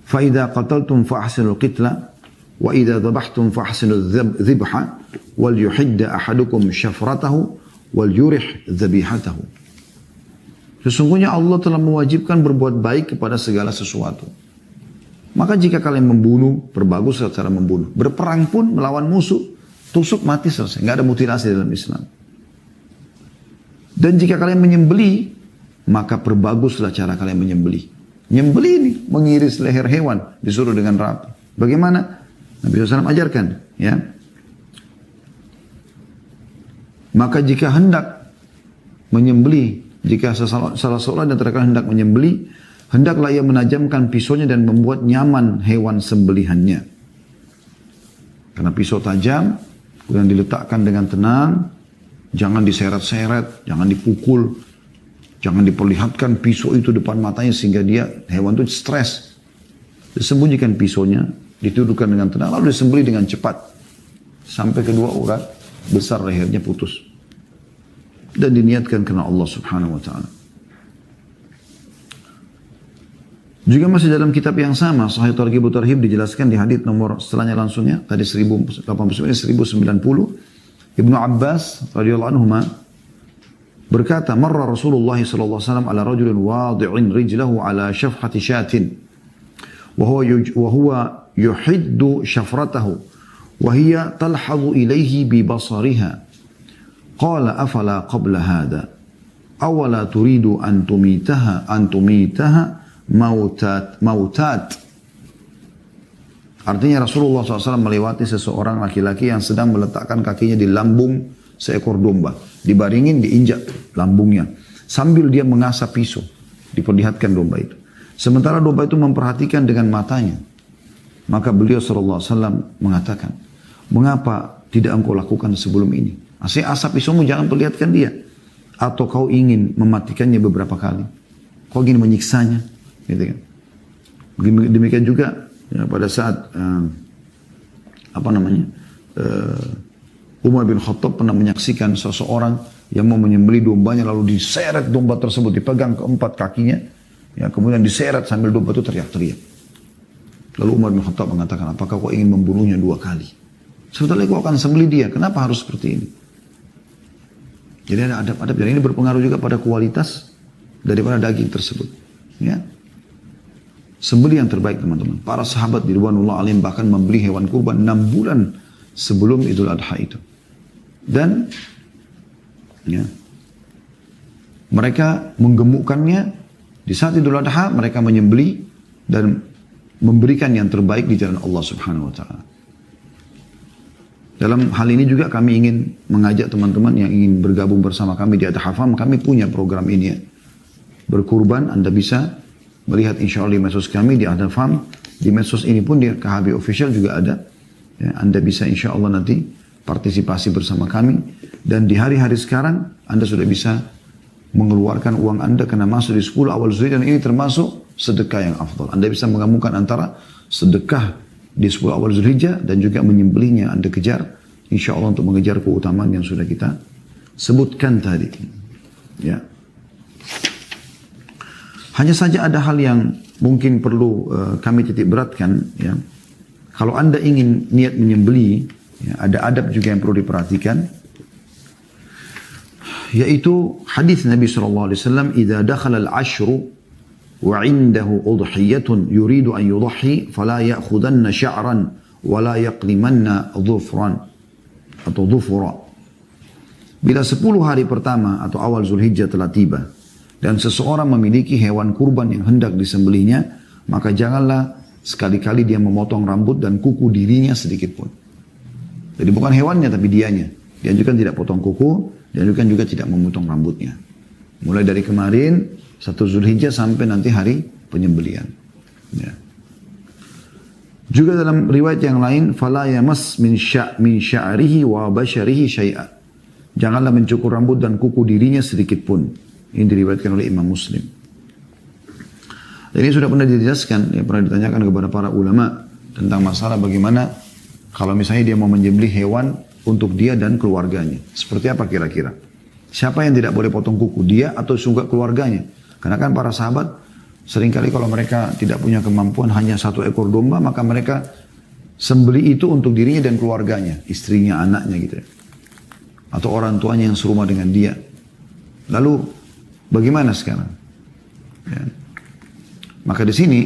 Fa idza qataltum fa ahsinul qitla wa idza dhabhtum fa ahsinul dhibha wal yuhidda ahadukum syafratahu wal yurih dzabihatahu. Sesungguhnya Allah telah mewajibkan berbuat baik kepada segala sesuatu. Maka jika kalian membunuh, berbagus cara membunuh. Berperang pun melawan musuh, tusuk mati selesai. Nggak ada mutilasi dalam Islam. Dan jika kalian menyembelih, maka perbaguslah cara kalian menyembelih. Menyembelih ini mengiris leher hewan disuruh dengan rapi. Bagaimana? Nabi SAW ajarkan, ya. Maka jika hendak menyembelih, jika salah seorang dan terkadang hendak menyembelih, hendaklah ia menajamkan pisaunya dan membuat nyaman hewan sembelihannya. Karena pisau tajam, kemudian diletakkan dengan tenang, jangan diseret-seret, jangan dipukul, jangan diperlihatkan pisau itu depan matanya sehingga hewan itu stres. Disembunyikan pisaunya, dituduhkan dengan tenang, lalu disembelih dengan cepat sampai kedua urat besar lehernya putus, dan diniatkan karena Allah Subhanahu wa taala. Juga masih dalam kitab yang sama, Sahih Targhib Tarhib, dijelaskan di hadits nomor setelahnya langsungnya, tadi 1089, 1090, Ibnu Abbas radhiyallahu anhu berkata, "Marra Rasulullah sallallahu alaihi wasallam ala rajulin wadi'in rijlahu ala syafhati syatin." wa huwa yuhiddu syafratahu wa hiya talhadhu ilaihi bi basariha. Qala afala qabla hadha awala turidu an tumitaha mautat. Artinya Rasulullah SAW melewati seseorang laki-laki yang sedang meletakkan kakinya di lambung seekor domba. Dibaringin, diinjak lambungnya. Sambil dia mengasah pisau. Diperlihatkan domba itu. Sementara domba itu memperhatikan dengan matanya. Maka beliau SAW mengatakan, mengapa tidak engkau lakukan sebelum ini? Asap pisaumu jangan perlihatkan dia. Atau kau ingin mematikannya beberapa kali. Kau ingin menyiksanya. Gitu kan. Demikian juga ya, pada saat Umar bin Khattab pernah menyaksikan seseorang yang mau menyembelih dombanya lalu diseret domba tersebut, dipegang keempat kakinya, ya, kemudian diseret sambil domba itu teriak-teriak. Lalu Umar bin Khattab mengatakan, apakah kau ingin membunuhnya 2 kali? Sebetulnya kau akan sembelih dia, kenapa harus seperti ini? Jadi ada adab-adab, dan ini berpengaruh juga pada kualitas daripada daging tersebut. Ya. Sembelih yang terbaik teman-teman. Para sahabat ridwanullah alaihim bahkan membeli hewan kurban 6 bulan sebelum Idul Adha itu. Dan ya, mereka menggemukkannya di saat Idul Adha, mereka menyembelih dan memberikan yang terbaik di jalan Allah Subhanahu wa taala. Dalam hal ini juga kami ingin mengajak teman-teman yang ingin bergabung bersama kami di Adha-Farm, kami punya program ini ya. Berkurban, Anda bisa melihat insya Allah di medsos kami di Adha-Farm, di medsos ini pun di KHB Official juga ada. Ya, Anda bisa insya Allah nanti partisipasi bersama kami. Dan di hari-hari sekarang Anda sudah bisa mengeluarkan uang Anda karena masuk di 10 awal Zulhijjah, dan ini termasuk sedekah yang afdal. Anda bisa menggabungkan antara sedekah di 10 awal Zulhijjah dan juga menyembelihnya Anda kejar. Insya Allah untuk mengejar keutamaan yang sudah kita sebutkan tadi. Ya. Hanya saja ada hal yang mungkin perlu kami titik beratkan. Ya. Kalau Anda ingin niat menyembelih, ya, ada adab juga yang perlu diperhatikan. Yaitu hadis Nabi SAW, "Idza dakhala al-ashru wa 'indahu udhiyatun yuridu an yudhi fala ya'khudanna sya'ran wa la yaqlimanna dhufran atau dhufra." Bila 10 hari pertama atau awal Zulhijjah telah tiba dan seseorang memiliki hewan kurban yang hendak disembelihnya, maka janganlah sekali-kali dia memotong rambut dan kuku dirinya sedikit pun. Jadi bukan hewannya tapi dianya. Dianjurkan tidak potong kuku, dianjurkan juga tidak memotong rambutnya. Mulai dari kemarin 1 Zulhijjah sampai nanti hari penyembelihan. Ya. Juga dalam riwayat yang lain, fala yamas min sya'rihi wa basyarihi syai'a. Janganlah mencukur rambut dan kuku dirinya sedikit pun. Ini diriwayatkan oleh Imam Muslim. Dan ini sudah pernah dijelaskan, ya, pernah ditanyakan kepada para ulama tentang masalah bagaimana kalau misalnya dia mau menyembelih hewan untuk dia dan keluarganya. Seperti apa kira-kira? Siapa yang tidak boleh potong kuku? Dia atau juga keluarganya? Karena kan para sahabat seringkali kalau mereka tidak punya kemampuan hanya 1 ekor domba, maka mereka sembelih itu untuk dirinya dan keluarganya, istrinya, anaknya gitu ya. Atau orang tuanya yang serumah dengan dia. Lalu bagaimana sekarang? Ya. Maka di sini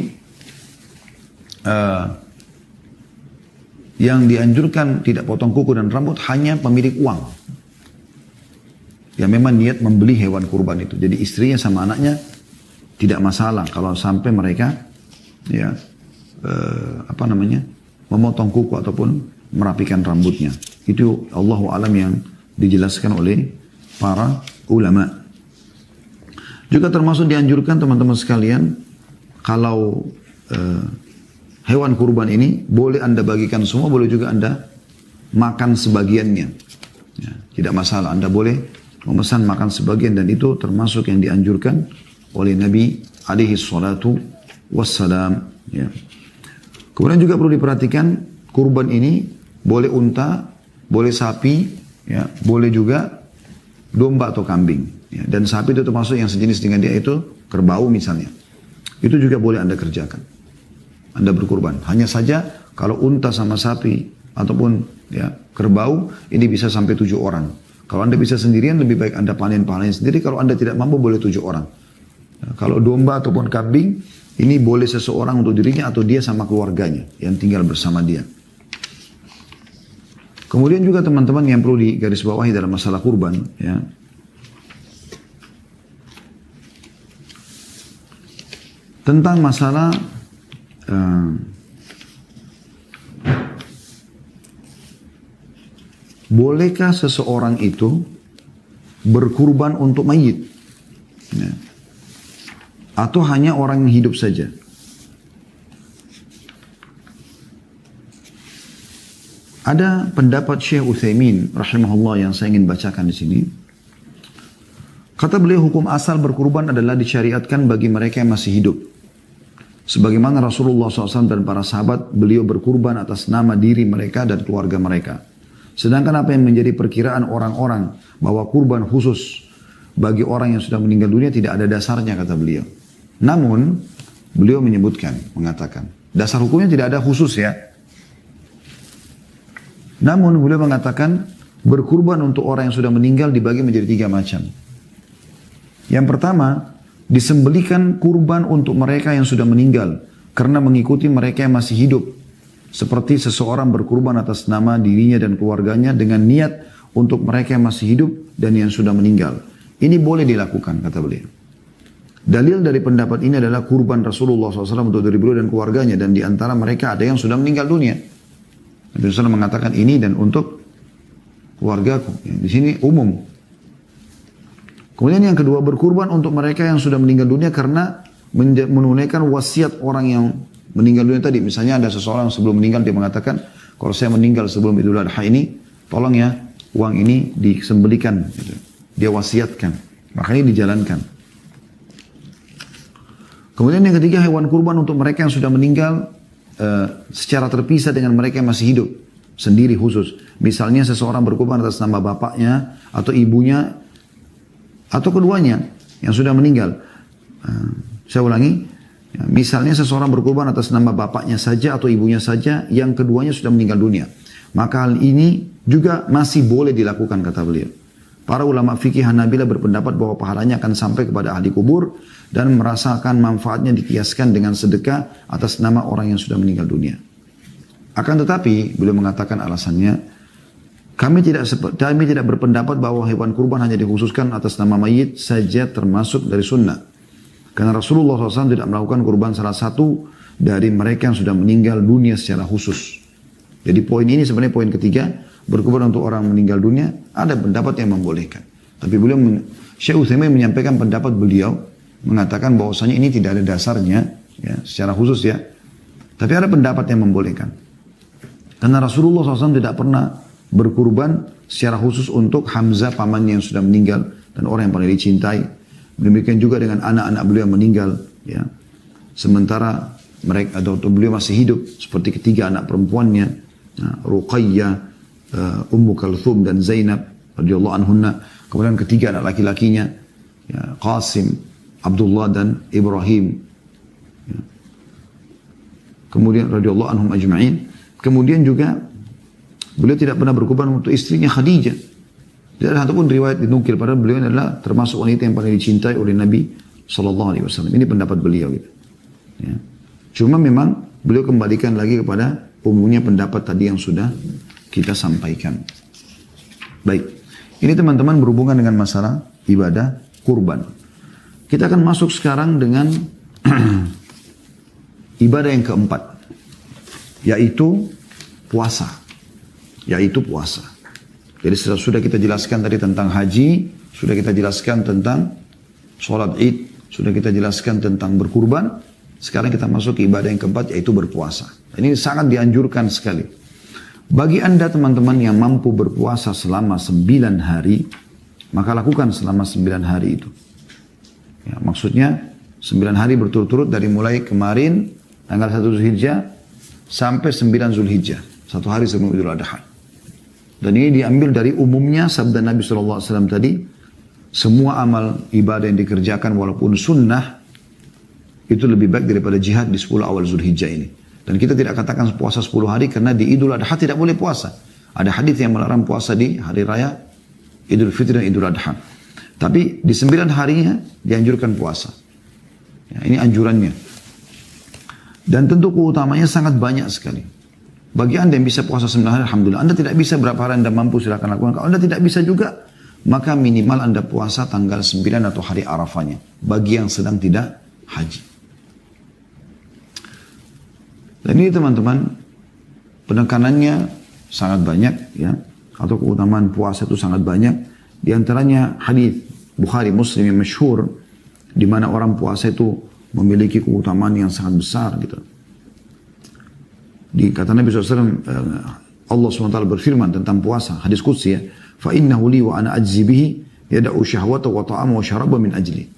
yang dianjurkan tidak potong kuku dan rambut hanya pemilik uang. Yang memang niat membeli hewan kurban itu. Jadi istrinya sama anaknya tidak masalah kalau sampai mereka ya memotong kuku ataupun merapikan rambutnya. Itu Allahu a'lam yang dijelaskan oleh para ulama. Juga termasuk dianjurkan teman-teman sekalian, kalau hewan kurban ini boleh Anda bagikan semua, boleh juga Anda makan sebagiannya. Ya, tidak masalah, Anda boleh memesan makan sebagian, dan itu termasuk yang dianjurkan oleh Nabi alaihi salatu wassalam. Ya. Kemudian juga perlu diperhatikan, kurban ini boleh unta, boleh sapi, ya, boleh juga domba atau kambing. Ya. Dan sapi itu termasuk yang sejenis dengan dia, itu kerbau misalnya. Itu juga boleh Anda kerjakan. Anda berkurban. Hanya saja kalau unta sama sapi ataupun ya kerbau ini bisa sampai 7 orang. Kalau Anda bisa sendirian lebih baik Anda panen sendiri. Kalau Anda tidak mampu boleh 7 orang. Nah, kalau domba ataupun kambing Ini boleh seseorang untuk dirinya atau dia sama keluarganya yang tinggal bersama dia. Kemudian juga teman-teman yang perlu digarisbawahi dalam masalah kurban, ya. Tentang masalah bolehkah seseorang itu berkurban untuk mayit? Ya. Atau hanya orang yang hidup saja? Ada pendapat Syekh Utsaimin rahimahullah yang saya ingin bacakan di sini. Kata beliau, hukum asal berkurban adalah disyariatkan bagi mereka yang masih hidup. Sebagaimana Rasulullah SAW dan para sahabat beliau berkurban atas nama diri mereka dan keluarga mereka. Sedangkan apa yang menjadi perkiraan orang-orang bahwa kurban khusus bagi orang yang sudah meninggal dunia tidak ada dasarnya, kata beliau. Namun beliau mengatakan dasar hukumnya tidak ada khusus, ya. Namun beliau mengatakan berkurban untuk orang yang sudah meninggal dibagi menjadi 3 macam. Yang pertama, disembelikan kurban untuk mereka yang sudah meninggal karena mengikuti mereka yang masih hidup. Seperti seseorang berkurban atas nama dirinya dan keluarganya dengan niat untuk mereka yang masih hidup dan yang sudah meninggal. Ini boleh dilakukan, kata beliau. Dalil dari pendapat ini adalah kurban Rasulullah SAW untuk diri beliau dan keluarganya, dan di antara mereka ada yang sudah meninggal dunia. Nabi SAW mengatakan ini dan untuk keluargaku. Di sini umum. Kemudian yang kedua, berkurban untuk mereka yang sudah meninggal dunia karena menunaikan wasiat orang yang meninggal dunia tadi. Misalnya ada seseorang sebelum meninggal dia mengatakan, kalau saya meninggal sebelum Idul Adha ini, tolong ya uang ini disembelikan. Gitu. Dia wasiatkan, makanya dijalankan. Kemudian yang ketiga, hewan kurban untuk mereka yang sudah meninggal secara terpisah dengan mereka yang masih hidup, sendiri khusus. Misalnya seseorang berkurban atas nama bapaknya atau ibunya atau keduanya yang sudah meninggal. Saya ulangi, misalnya seseorang berkurban atas nama bapaknya saja atau ibunya saja yang keduanya sudah meninggal dunia. Maka hal ini juga masih boleh dilakukan, kata beliau. Para ulama fikih Hanabila berpendapat bahwa pahalanya akan sampai kepada ahli kubur dan merasakan manfaatnya dikiaskan dengan sedekah atas nama orang yang sudah meninggal dunia. Akan tetapi, beliau mengatakan alasannya, kami tidak berpendapat bahwa hewan kurban hanya dikhususkan atas nama mayit saja termasuk dari sunnah. Karena Rasulullah SAW tidak melakukan kurban salah satu dari mereka yang sudah meninggal dunia secara khusus. Jadi poin ini sebenarnya poin ketiga, berkurban untuk orang meninggal dunia, ada pendapat yang membolehkan. Tapi beliau, Syekh Utsaimin menyampaikan pendapat beliau, mengatakan bahwasanya ini tidak ada dasarnya, ya, secara khusus, ya. Tapi ada pendapat yang membolehkan. Karena Rasulullah SAW tidak pernah berkurban secara khusus untuk Hamzah pamannya yang sudah meninggal dan orang yang paling dicintai. Demikian juga dengan anak-anak beliau yang meninggal, ya. Sementara mereka atau beliau masih hidup, seperti ketiga anak perempuannya, Ruqayyah, Ummu Kalthum dan Zainab radhiyallahu anhunna. Kemudian ketiga anak laki-lakinya, ya, Qasim, Abdullah dan Ibrahim. Ya. Kemudian radhiyallahu anhum ajma'in. Kemudian juga beliau tidak pernah berkorban untuk istrinya Khadijah. Tidak ada satupun riwayat dinukil, padahal beliau adalah termasuk wanita yang paling dicintai oleh Nabi SAW. Ini pendapat beliau, gitu. Ya. Cuma memang beliau kembalikan lagi kepada umumnya pendapat tadi yang sudah kita sampaikan. Baik, ini teman-teman berhubungan dengan masalah ibadah kurban. Kita akan masuk sekarang dengan ibadah yang keempat, yaitu puasa. Jadi sudah kita jelaskan tadi tentang haji, sudah kita jelaskan tentang sholat id, sudah kita jelaskan tentang berkurban. Sekarang kita masuk ke ibadah yang keempat, yaitu berpuasa. Ini sangat dianjurkan sekali. Bagi anda teman-teman yang mampu berpuasa selama 9 hari, maka lakukan selama 9 hari itu. Ya, maksudnya 9 hari berturut-turut dari mulai kemarin tanggal 1 Zulhijjah sampai 9 Zulhijjah. 1 hari sebelum Idul Adha. Dan ini diambil dari umumnya sabda Nabi SAW tadi, semua amal ibadah yang dikerjakan walaupun sunnah, itu lebih baik daripada jihad di 10 awal Zulhijjah ini. Dan kita tidak katakan puasa 10 hari karena di Idul Adha tidak boleh puasa. Ada hadis yang melarang puasa di hari raya Idul Fitri dan Idul Adha. Tapi di 9 harinya dianjurkan puasa. Ya, ini anjurannya. Dan tentu keutamanya sangat banyak sekali. Bagi Anda yang bisa puasa 9 hari, alhamdulillah. Anda tidak bisa berapa hari Anda mampu, silakan lakukan. Kalau Anda tidak bisa juga, maka minimal Anda puasa tanggal 9 atau hari Arafahnya. Bagi yang sedang tidak haji. Dan ini teman-teman, penekanannya sangat banyak, ya, atau keutamaan puasa itu sangat banyak. Di antaranya hadis Bukhari Muslim yang masyhur, di mana orang puasa itu memiliki keutamaan yang sangat besar gitu. Di kata Nabi SAW, Allah SWT berfirman tentang puasa, hadis qudsi ya, fa innahu li wa ana ajzi bihi yada'u syahwata wa ta'ama wa syaraba min ajli.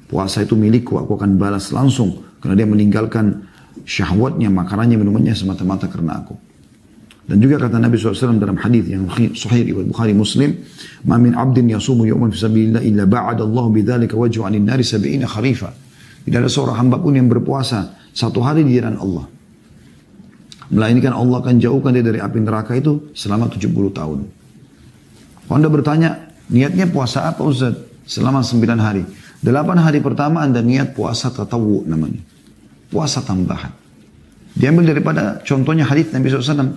Puasa itu milikku, aku akan balas langsung karena dia meninggalkan syahwatnya, makanannya, minumannya semata-mata karena aku. Dan juga kata Nabi SAW dalam hadis yang sahih riwayat Bukhari Muslim, ma min abdin yasumu yawman fi sabilillah illa ba'ada Allah bidzalika wajhu 'anil nari 70 kharifa. Tidak ada seorang hamba pun yang berpuasa satu hari di jalan Allah, melainkan Allah akan jauhkan dia dari api neraka itu selama 70 tahun. Kalau Anda bertanya, niatnya puasa apa Ustaz? Selama 9 hari. 8 hari pertama Anda niat puasa tatawu namanya. Puasa tambahan. Diambil daripada contohnya hadis Nabi SAW.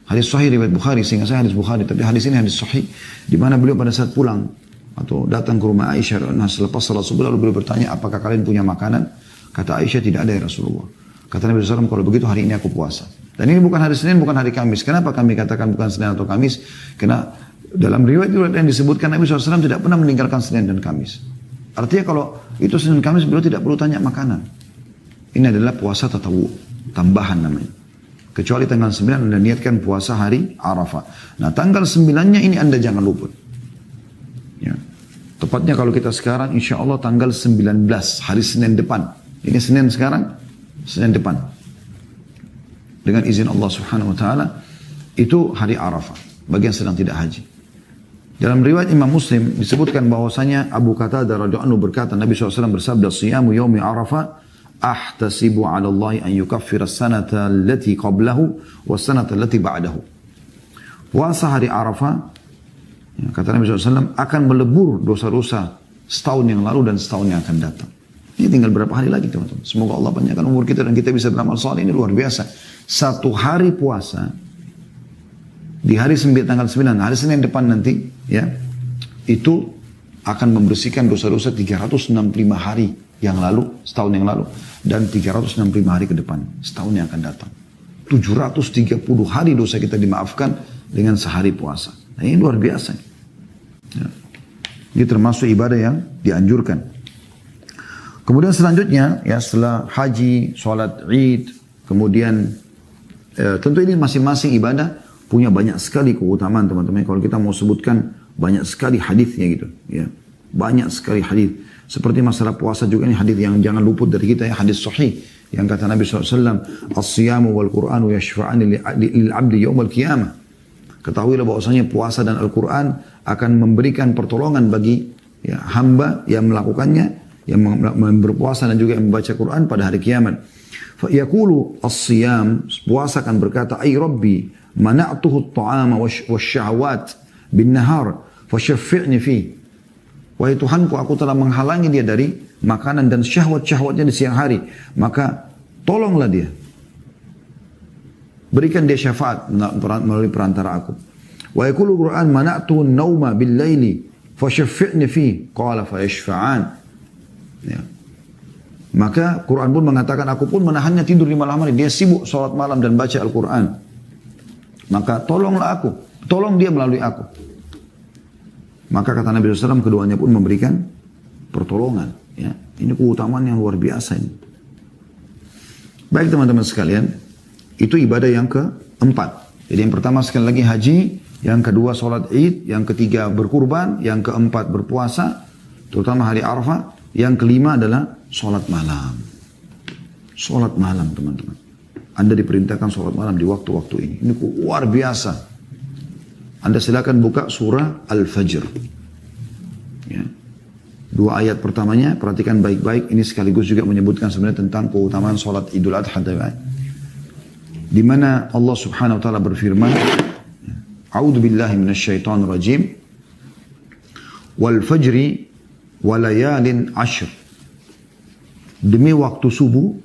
Hadis sahih riwayat Bukhari, sehingga saya hadis Bukhari, tapi hadis ini hadis sahih, di mana beliau pada saat pulang atau datang ke rumah Aisyah selepas salat subuh, lalu beliau bertanya, apakah kalian punya makanan? Kata Aisyah, tidak ada ya Rasulullah. Kata Nabi SAW, kalau begitu hari ini aku puasa. Dan ini bukan hari Senin, bukan hari Kamis. Kenapa kami katakan bukan Senin atau Kamis? Karena dalam riwayat yang disebutkan Nabi SAW tidak pernah meninggalkan Senin dan Kamis. Artinya kalau itu Senin Kamis, beliau tidak perlu tanya makanan. Ini adalah puasa tatawu, tambahan namanya. Kecuali tanggal 9 Anda niatkan puasa hari Arafah. Nah tanggal 9-nya ini Anda jangan luput. Ya. Tepatnya kalau kita sekarang insya Allah tanggal 19 hari Senin depan. Ini Senin sekarang, Senin depan. Dengan izin Allah Subhanahu wa taala itu hari Arafah bagi yang sedang tidak haji. Dalam riwayat Imam Muslim disebutkan bahwasanya Abu Qatadah radhiyallahu anhu berkata, Nabi SAW bersabda, "Siyamu yaumi Arafah ahtasibu 'ala Allah an yukaffira as-sanata allati qablahu was-sanata allati ba'dahu." Puasa hari Arafah, ya, kata Nabi SAW, akan melebur dosa-dosa setahun yang lalu dan setahun yang akan datang. Ini tinggal berapa hari lagi teman-teman. Semoga Allah panjangkan umur kita dan kita bisa beramal saleh. Ini luar biasa. Satu hari puasa, di hari tanggal 9, hari Senin depan nanti, ya, itu akan membersihkan dosa-dosa 365 hari yang lalu, setahun yang lalu, dan 365 hari ke depan, setahun yang akan datang. 730 hari dosa kita dimaafkan dengan sehari puasa. Nah, ini luar biasa. Ya. Ini termasuk ibadah yang dianjurkan. Kemudian selanjutnya, ya, setelah haji, sholat Id, kemudian tentu ini masing-masing ibadah punya banyak sekali keutamaan teman-teman. Kalau kita mau sebutkan banyak sekali hadisnya gitu, ya, banyak sekali hadis. Seperti masalah puasa juga ini hadis yang jangan luput dari kita, ya, hadis sahih yang kata Nabi SAW, "As-siyamu wal Qur'anu yashfa'ani lil 'abdi yaumil qiyamah." Ketahuilah bahwasanya puasa dan Al-Quran akan memberikan pertolongan bagi, ya, hamba yang melakukannya, yang berpuasa dan juga yang membaca Quran pada hari kiamat. Fa yaqulu as-siyam, puasa akan berkata, "Ay Rabbi, mana'tuhu at-ta'ama wasyahawat bin-nahar, fasyaffi'ni fi." Wahai Tuhanku, aku telah menghalangi dia dari makanan dan syahwat-syahwatnya di siang hari, maka tolonglah dia. Berikan dia syafaat melalui perantara aku. Wa yaqulu Quran, mana'tuhu an-nauma bil-laili, fasyaffi'ni fi, qala fayashfa'an. Ya. Maka Quran pun mengatakan, aku pun menahannya tidur di malam hari. Dia sibuk sholat malam dan baca Al-Quran. Maka tolonglah aku. Tolong dia melalui aku. Maka kata Nabi SAW, keduanya pun memberikan pertolongan. Ya. Ini keutamaan yang luar biasa ini. Baik teman-teman sekalian, itu ibadah yang keempat. Jadi yang pertama sekali lagi haji, yang kedua sholat Id, yang ketiga berkurban, yang keempat berpuasa, terutama hari Arafah. Yang kelima adalah sholat malam. Sholat malam teman-teman. Anda diperintahkan sholat malam di waktu-waktu ini. Ini luar biasa. Anda silakan buka surah Al-Fajr. Ya. 2 ayat pertamanya, perhatikan baik-baik. Ini sekaligus juga menyebutkan sebenarnya tentang keutamaan sholat Idul Adha. Di mana Allah Subhanahu wa taala berfirman, A'udzu billahi minasyaitonir rajim. Wal fajri walayalin ashr. Demi waktu subuh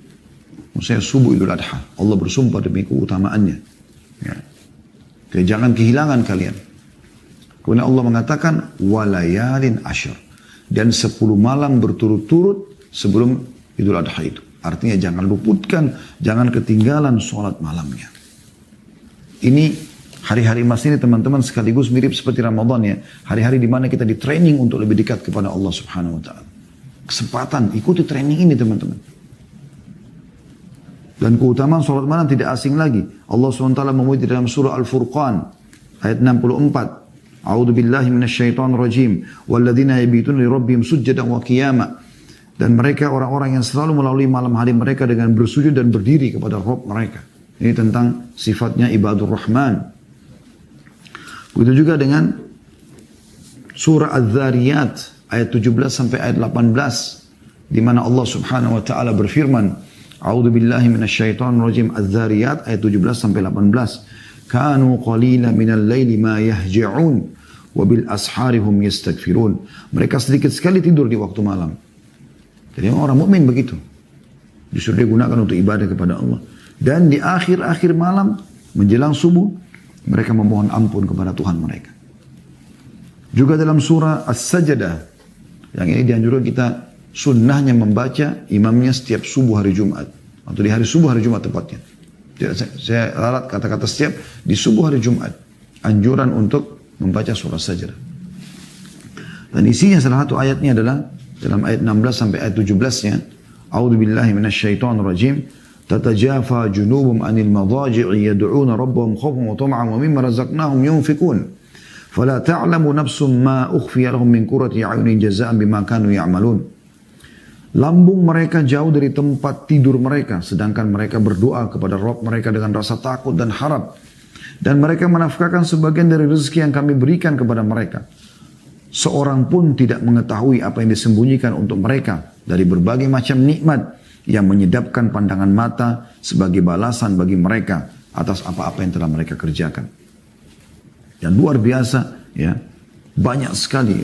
Maksudnya subuh Idul Adha. Allah bersumpah demi keutamaannya. Ya. Jadi jangan kehilangan kalian. Kemudian Allah mengatakan walayalin asyr, dan 10 malam berturut-turut sebelum Idul Adha itu. Artinya jangan luputkan, jangan ketinggalan sholat malamnya. Ini hari-hari emas ini teman-teman sekaligus mirip seperti Ramadan ya. Hari-hari di mana kita di training untuk lebih dekat kepada Allah Subhanahu wa taala. Kesempatan ikuti training ini teman-teman. Dan keutamaan sholat malam tidak asing lagi. Allah SWT memuji dalam surah Al-Furqan ayat 64. A'udzu billahi minasyaitonir rajim. Walladzina yabituna li rabbihim sujjadan wa qiyama. Dan mereka orang-orang yang selalu melalui malam hari mereka dengan bersujud dan berdiri kepada Rabb mereka. Ini tentang sifatnya ibadur rahman. Begitu juga dengan surah Az-Zariyat ayat 17 sampai ayat 18 di mana Allah Subhanahu wa taala berfirman, A'udzu billahi minasyaitonir rajim. Az-Zariyat ayat 17 sampai 18. Kanu qalilan minal laili ma yahja'un wa bil ashari hum yastaghfirun. Mereka sedikit sekali tidur di waktu malam. Jadi orang mukmin begitu. Disuruh digunakan untuk ibadah kepada Allah. Dan di akhir-akhir malam menjelang subuh mereka memohon ampun kepada Tuhan mereka. Juga dalam surah As-Sajdah, yang ini dianjurkan kita sunnahnya membaca imamnya setiap subuh hari Jumat. Atau di hari subuh hari Jumat tepatnya. Saya ralat kata-kata setiap di subuh hari Jumat. Anjuran untuk membaca surah Sajdah. Dan isinya salah satu ayatnya adalah dalam ayat 16 sampai ayat 17-nya. A'udzu billahi minasyaitonir rajim. Tatajafa junubum anil madaji'i yad'una rabbahum khawfan wa tam'an wa mimma razaqnahum yunfikun. Fala ta'lamu nafsum ma ukhfiya lahum min qurrati a'yunin jazaa'an bima kanu ya'malun. Lambung mereka jauh dari tempat tidur mereka, sedangkan mereka berdoa kepada Rabb mereka dengan rasa takut dan harap. Dan mereka menafkahkan sebagian dari rezeki yang kami berikan kepada mereka. Seorang pun tidak mengetahui apa yang disembunyikan untuk mereka dari berbagai macam nikmat yang menyedapkan pandangan mata sebagai balasan bagi mereka atas apa-apa yang telah mereka kerjakan. Dan luar biasa ya, banyak sekali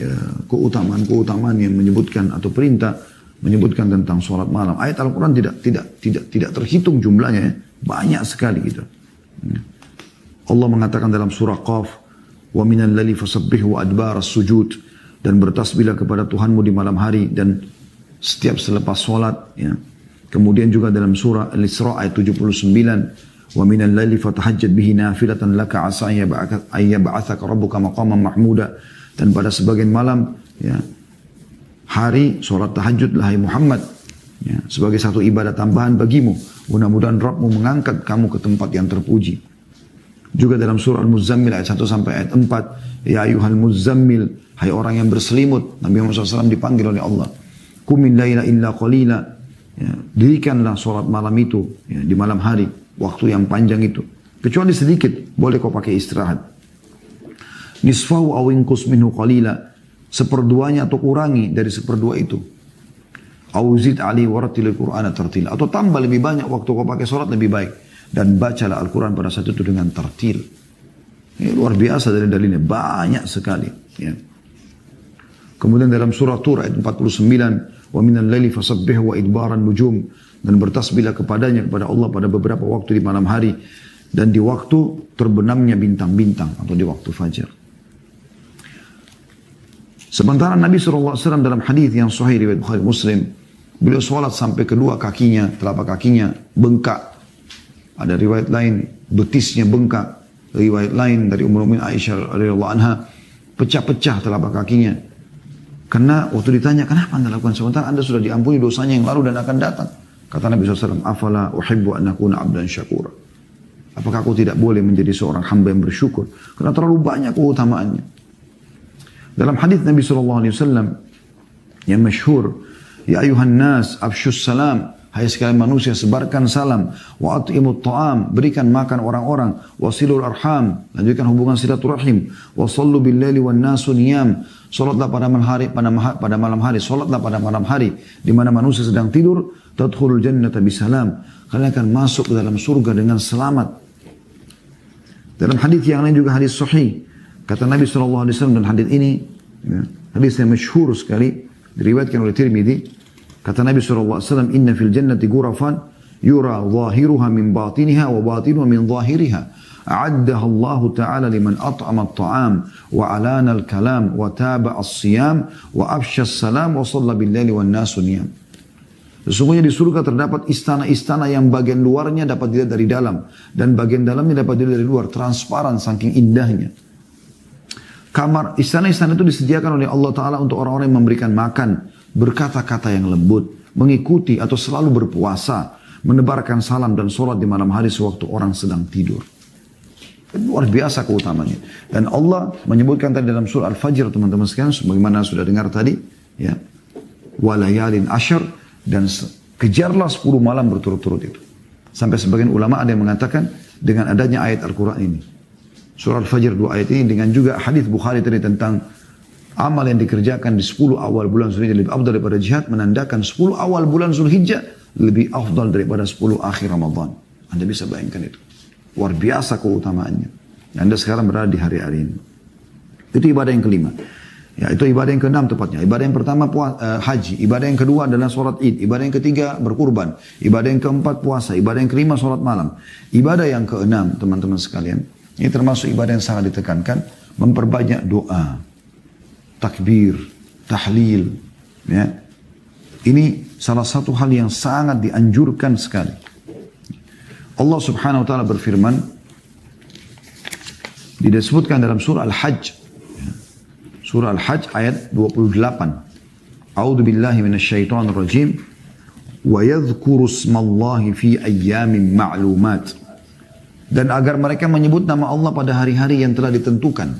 keutamaan-keutamaan yang menyebutkan atau perintah menyebutkan tentang sholat malam. Ayat Al-Quran tidak terhitung jumlahnya ya. Banyak sekali gitu. Allah mengatakan dalam surah Qaf, wa minal laili fasabbihu adbar as-sujud, dan bertasbihlah kepada Tuhanmu di malam hari dan setiap selepas sholat ya. Kemudian juga dalam surah Al-Isra ayat 79, wa minal laili fatahajjad bihi nafilatan laka asa ayyab'atsaka rabbuka maqaman mahmuda, dan pada sebagian malam ya, hari sholat tahajudlah hai Muhammad ya, sebagai satu ibadah tambahan bagimu. Mudah-mudahan Rabbmu mengangkat kamu ke tempat yang terpuji. Juga dalam surah Al-Muzammil ayat 1 sampai ayat 4. Ya ayuhal muzammil, hai orang yang berselimut. Nabi Muhammad SAW dipanggil oleh Allah. Kumin laila illa qalila. Ya, dirikanlah sholat malam itu ya, di malam hari. Waktu yang panjang itu. Kecuali sedikit, boleh kau pakai istirahat. Nisfahu awinkus minhu qalila. Seperduanya atau kurangi dari seperdua itu. Auzid ali waratilil Qur'ana tartila. Atau tambah lebih banyak waktu kau pakai sholat lebih baik. Dan bacalah Al-Quran pada saat itu dengan tartil. Ini luar biasa dari dalilnya. Banyak sekali. Ya. Kemudian dalam surah Tur ayat 49. Wa minal laili fasabbihu wa idbaran nujum. Dan bertasbihlah kepadanya kepada Allah pada beberapa waktu di malam hari. Dan di waktu terbenamnya bintang-bintang. Atau di waktu fajar. Sementara Nabi SAW dalam hadis yang sahih riwayat Bukhari Muslim, beliau sholat sampai kedua kakinya, telapak kakinya bengkak. Ada riwayat lain betisnya bengkak. Riwayat lain dari Ummul Mukminin Aisyah radhiyallahu anha, pecah-pecah telapak kakinya. Karena waktu ditanya, kenapa anda lakukan sementara anda sudah diampuni dosanya yang lalu dan akan datang? Kata Nabi SAW, afala uhibbu an akuna abdan syakura. Apakah aku tidak boleh menjadi seorang hamba yang bersyukur? Karena terlalu banyak keutamaannya. Dalam hadis Nabi SAW yang masyhur, ya ayuhan nas afshus salam, hai sekalian manusia sebarkan salam, wa at'imut ta'am, berikan makan orang-orang, wasilul arham, lanjutkan hubungan silaturahim, wa sallu bil laili wan nasu niyam, salatlah pada malam hari, salatlah pada malam hari di mana manusia sedang tidur, tadkhulul jannata bisalam, kalian akan masuk ke dalam surga dengan selamat. Dalam hadis yang lain juga hadis sahih, kata Nabi SAW dan hadis ini, ya, hadis yang masyhur sekali, diriwayatkan oleh Tirmidzi. Kata Nabi SAW, inna fil jannati ghurafan yura zahiruha min batiniha wa batinuha min zahiriha. أعدها الله تعالى لمن أطعم الطعام وألان الكلام وتابع الصيام وأفشى السلام وصلى بالليل والناس نيام. Sesungguhnya di surga terdapat istana-istana yang bagian luarnya dapat dilihat dari dalam dan bagian dalamnya dapat dilihat dari luar, transparan saking indahnya. Kamar istana-istana itu disediakan oleh Allah Ta'ala untuk orang-orang yang memberikan makan, berkata-kata yang lembut, mengikuti atau selalu berpuasa, menebarkan salam dan sholat di malam hari sewaktu orang sedang tidur. Luar biasa keutamanya. Dan Allah menyebutkan tadi dalam surah Al-Fajr, teman-teman sekalian, sebagaimana sudah dengar tadi, ya, walayalin asyar, dan kejarlah 10 malam berturut-turut itu. Sampai sebagian ulama ada yang mengatakan dengan adanya ayat Al-Quran ini, surah Al-Fajr 2 ayat ini, dengan juga hadis Bukhari tadi tentang amal yang dikerjakan di 10 awal bulan Zulhijjah lebih afdal daripada jihad, menandakan 10 awal bulan Zulhijjah lebih afdal daripada 10 akhir Ramadan. Anda bisa bayangkan itu. Luar biasa keutamaannya. Anda sekarang berada di hari-hari ini. Itu ibadah yang kelima. Ya, itu ibadah yang keenam tepatnya. Ibadah yang pertama haji. Ibadah yang kedua adalah sholat id. Ibadah yang ketiga berkurban. Ibadah yang keempat puasa. Ibadah yang kelima sholat malam. Ibadah yang keenam, teman-teman sekalian, ini termasuk ibadah yang sangat ditekankan. Memperbanyak doa, takbir, tahlil. Ya. Ini salah satu hal yang sangat dianjurkan sekali. Allah subhanahu wa ta'ala berfirman, disebutkan dalam surah Al-Hajj. Surah Al-Hajj ayat 28. A'udhu billahi minasyaitonir rajim. Wa yadhkuru ismallahi fi ayyamin ma'lumat. Dan agar mereka menyebut nama Allah pada hari-hari yang telah ditentukan.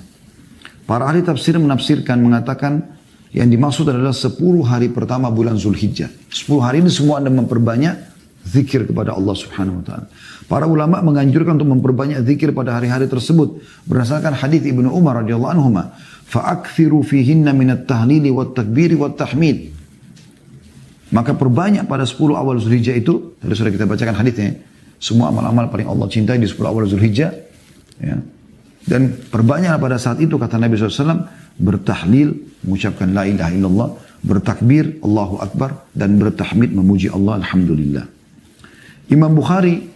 Para ahli tafsir menafsirkan, mengatakan yang dimaksud adalah 10 hari pertama bulan Zulhijjah. 10 hari ini semua Anda memperbanyak zikir kepada Allah subhanahu wa ta'ala. Para ulama menganjurkan untuk memperbanyak zikir pada hari-hari tersebut. Berdasarkan hadis Ibnu Umar radhiyallahu anhu, fa'akthiru fihinna minat tahlili wat takbiri wat tahmid. Maka perbanyak pada 10 awal Zulhijjah itu, tadi sudah kita bacakan hadisnya, semua amal-amal paling Allah cintai di 10 awal Zulhijjah. Ya. Dan perbanyak pada saat itu, kata Nabi SAW, bertahlil, mengucapkan la ilaha illallah, bertakbir, Allahu Akbar, dan bertahmid, memuji Allah, Alhamdulillah. Imam Bukhari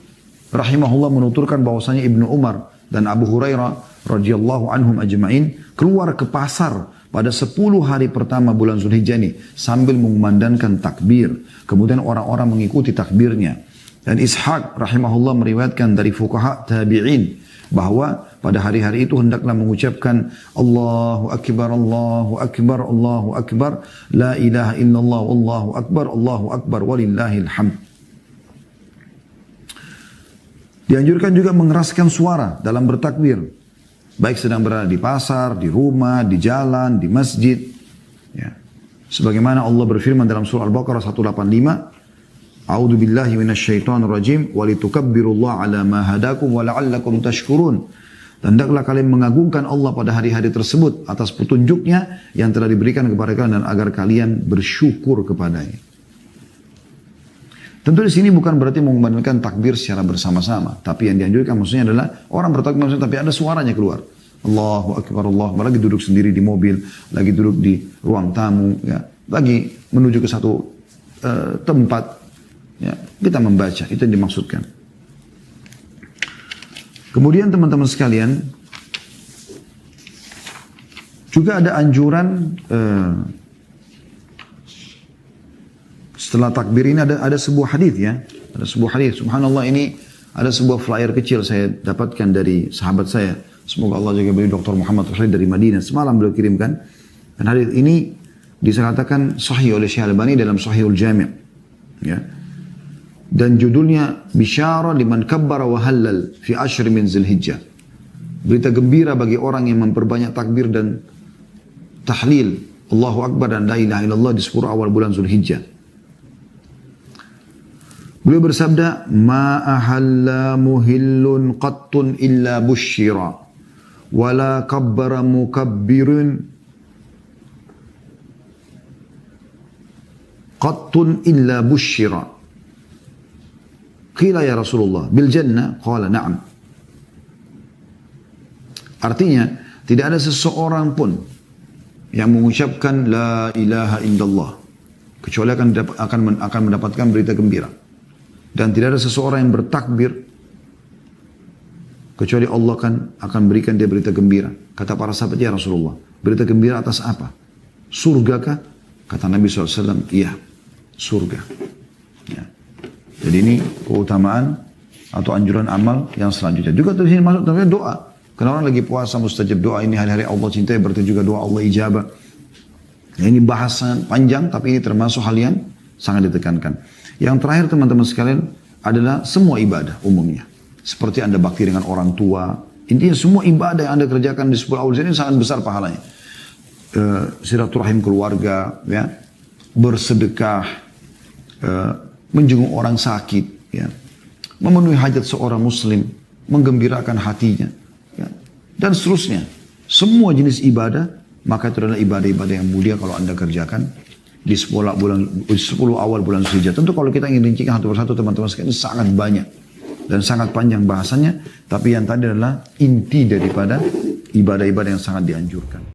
rahimahullah menuturkan bahwasanya Ibnu Umar dan Abu Hurairah radhiyallahu anhum ajma'in keluar ke pasar pada 10 hari pertama bulan Zulhijjah ini sambil mengumandangkan takbir. Kemudian orang-orang mengikuti takbirnya. Dan Ishaq rahimahullah meriwayatkan dari fuqaha tabi'in bahwa pada hari-hari itu hendaklah mengucapkan Allahu Akbar, Allahu Akbar, Allahu Akbar, la ilaha illallah, Allahu Akbar, walillahil hamd. Dianjurkan juga mengeraskan suara dalam bertakbir. Baik sedang berada di pasar, di rumah, di jalan, di masjid. Ya. Sebagaimana Allah berfirman dalam surah Al-Baqarah 185. A'udhu billahi minasyaitonir rajim. Walitukabbirullaha ala ma hadakum wa la'allakum tashkurun. Dan hendaklah kalian mengagungkan Allah pada hari-hari tersebut atas petunjuknya yang telah diberikan kepada kalian dan agar kalian bersyukur kepadanya. Tentu di sini bukan berarti mengumandangkan takbir secara bersama-sama, tapi yang dianjurkan maksudnya adalah orang bertakbir tapi ada suaranya keluar. Allahu Akbar, lagi duduk sendiri di mobil, lagi duduk di ruang tamu, ya, lagi menuju ke satu tempat, ya, kita membaca, itu yang dimaksudkan. Kemudian teman-teman sekalian, juga ada anjuran setelah takbir ini ada sebuah hadis, ya. Ada sebuah hadis. Subhanallah, ini ada sebuah flyer kecil saya dapatkan dari sahabat saya. Semoga Allah jaga beliau, Dr. Muhammad Rasul dari Madinah. Semalam beliau kirimkan. Dan hadis ini disatakan sahih oleh Syekh Al-Albani dalam Sahihul Jami'. Ya. Dan judulnya Bisyara liman kabbara wa halal fi ashri min Zulhijjah. Berita gembira bagi orang yang memperbanyak takbir dan tahlil Allahu Akbar dan la ilaha illallah di 10 awal bulan Zulhijjah. Beliau bersabda, ma ahalla muhillun qattun illa bushira wala kabbara mukabbirun qattun illa bushira. Qila ya Rasulullah bil jannah, qala na'am. Artinya, tidak ada seseorang pun yang mengucapkan la ilaha illallah kecuali akan mendapatkan berita gembira. Dan tidak ada seseorang yang bertakbir kecuali Allah akan berikan dia berita gembira. Kata para sahabat, ya Rasulullah, berita gembira atas apa? Surga kah? Kata Nabi SAW, iya, surga. Ya. Jadi ini keutamaan atau anjuran amal yang selanjutnya. Juga di sini masuk namanya doa. Karena orang lagi puasa mustajab doa, ini hari-hari Allah cintai, berarti juga doa Allah ijabah. Ya, ini bahasan panjang, tapi ini termasuk hal yang sangat ditekankan. Yang terakhir teman-teman sekalian adalah semua ibadah umumnya. Seperti Anda bakti dengan orang tua. Intinya semua ibadah yang Anda kerjakan di 10 awal ini sangat besar pahalanya. Silaturahim keluarga, ya, bersedekah, menjenguk orang sakit, ya, memenuhi hajat seorang muslim, menggembirakan hatinya, ya, dan seterusnya. Semua jenis ibadah, maka itu adalah ibadah-ibadah yang mulia kalau Anda kerjakan di 10 awal bulan Zulhijjah. Tentu kalau kita ingin rincikan satu persatu teman-teman sekalian sangat banyak dan sangat panjang bahasanya, tapi yang tadi adalah inti daripada ibadah-ibadah yang sangat dianjurkan.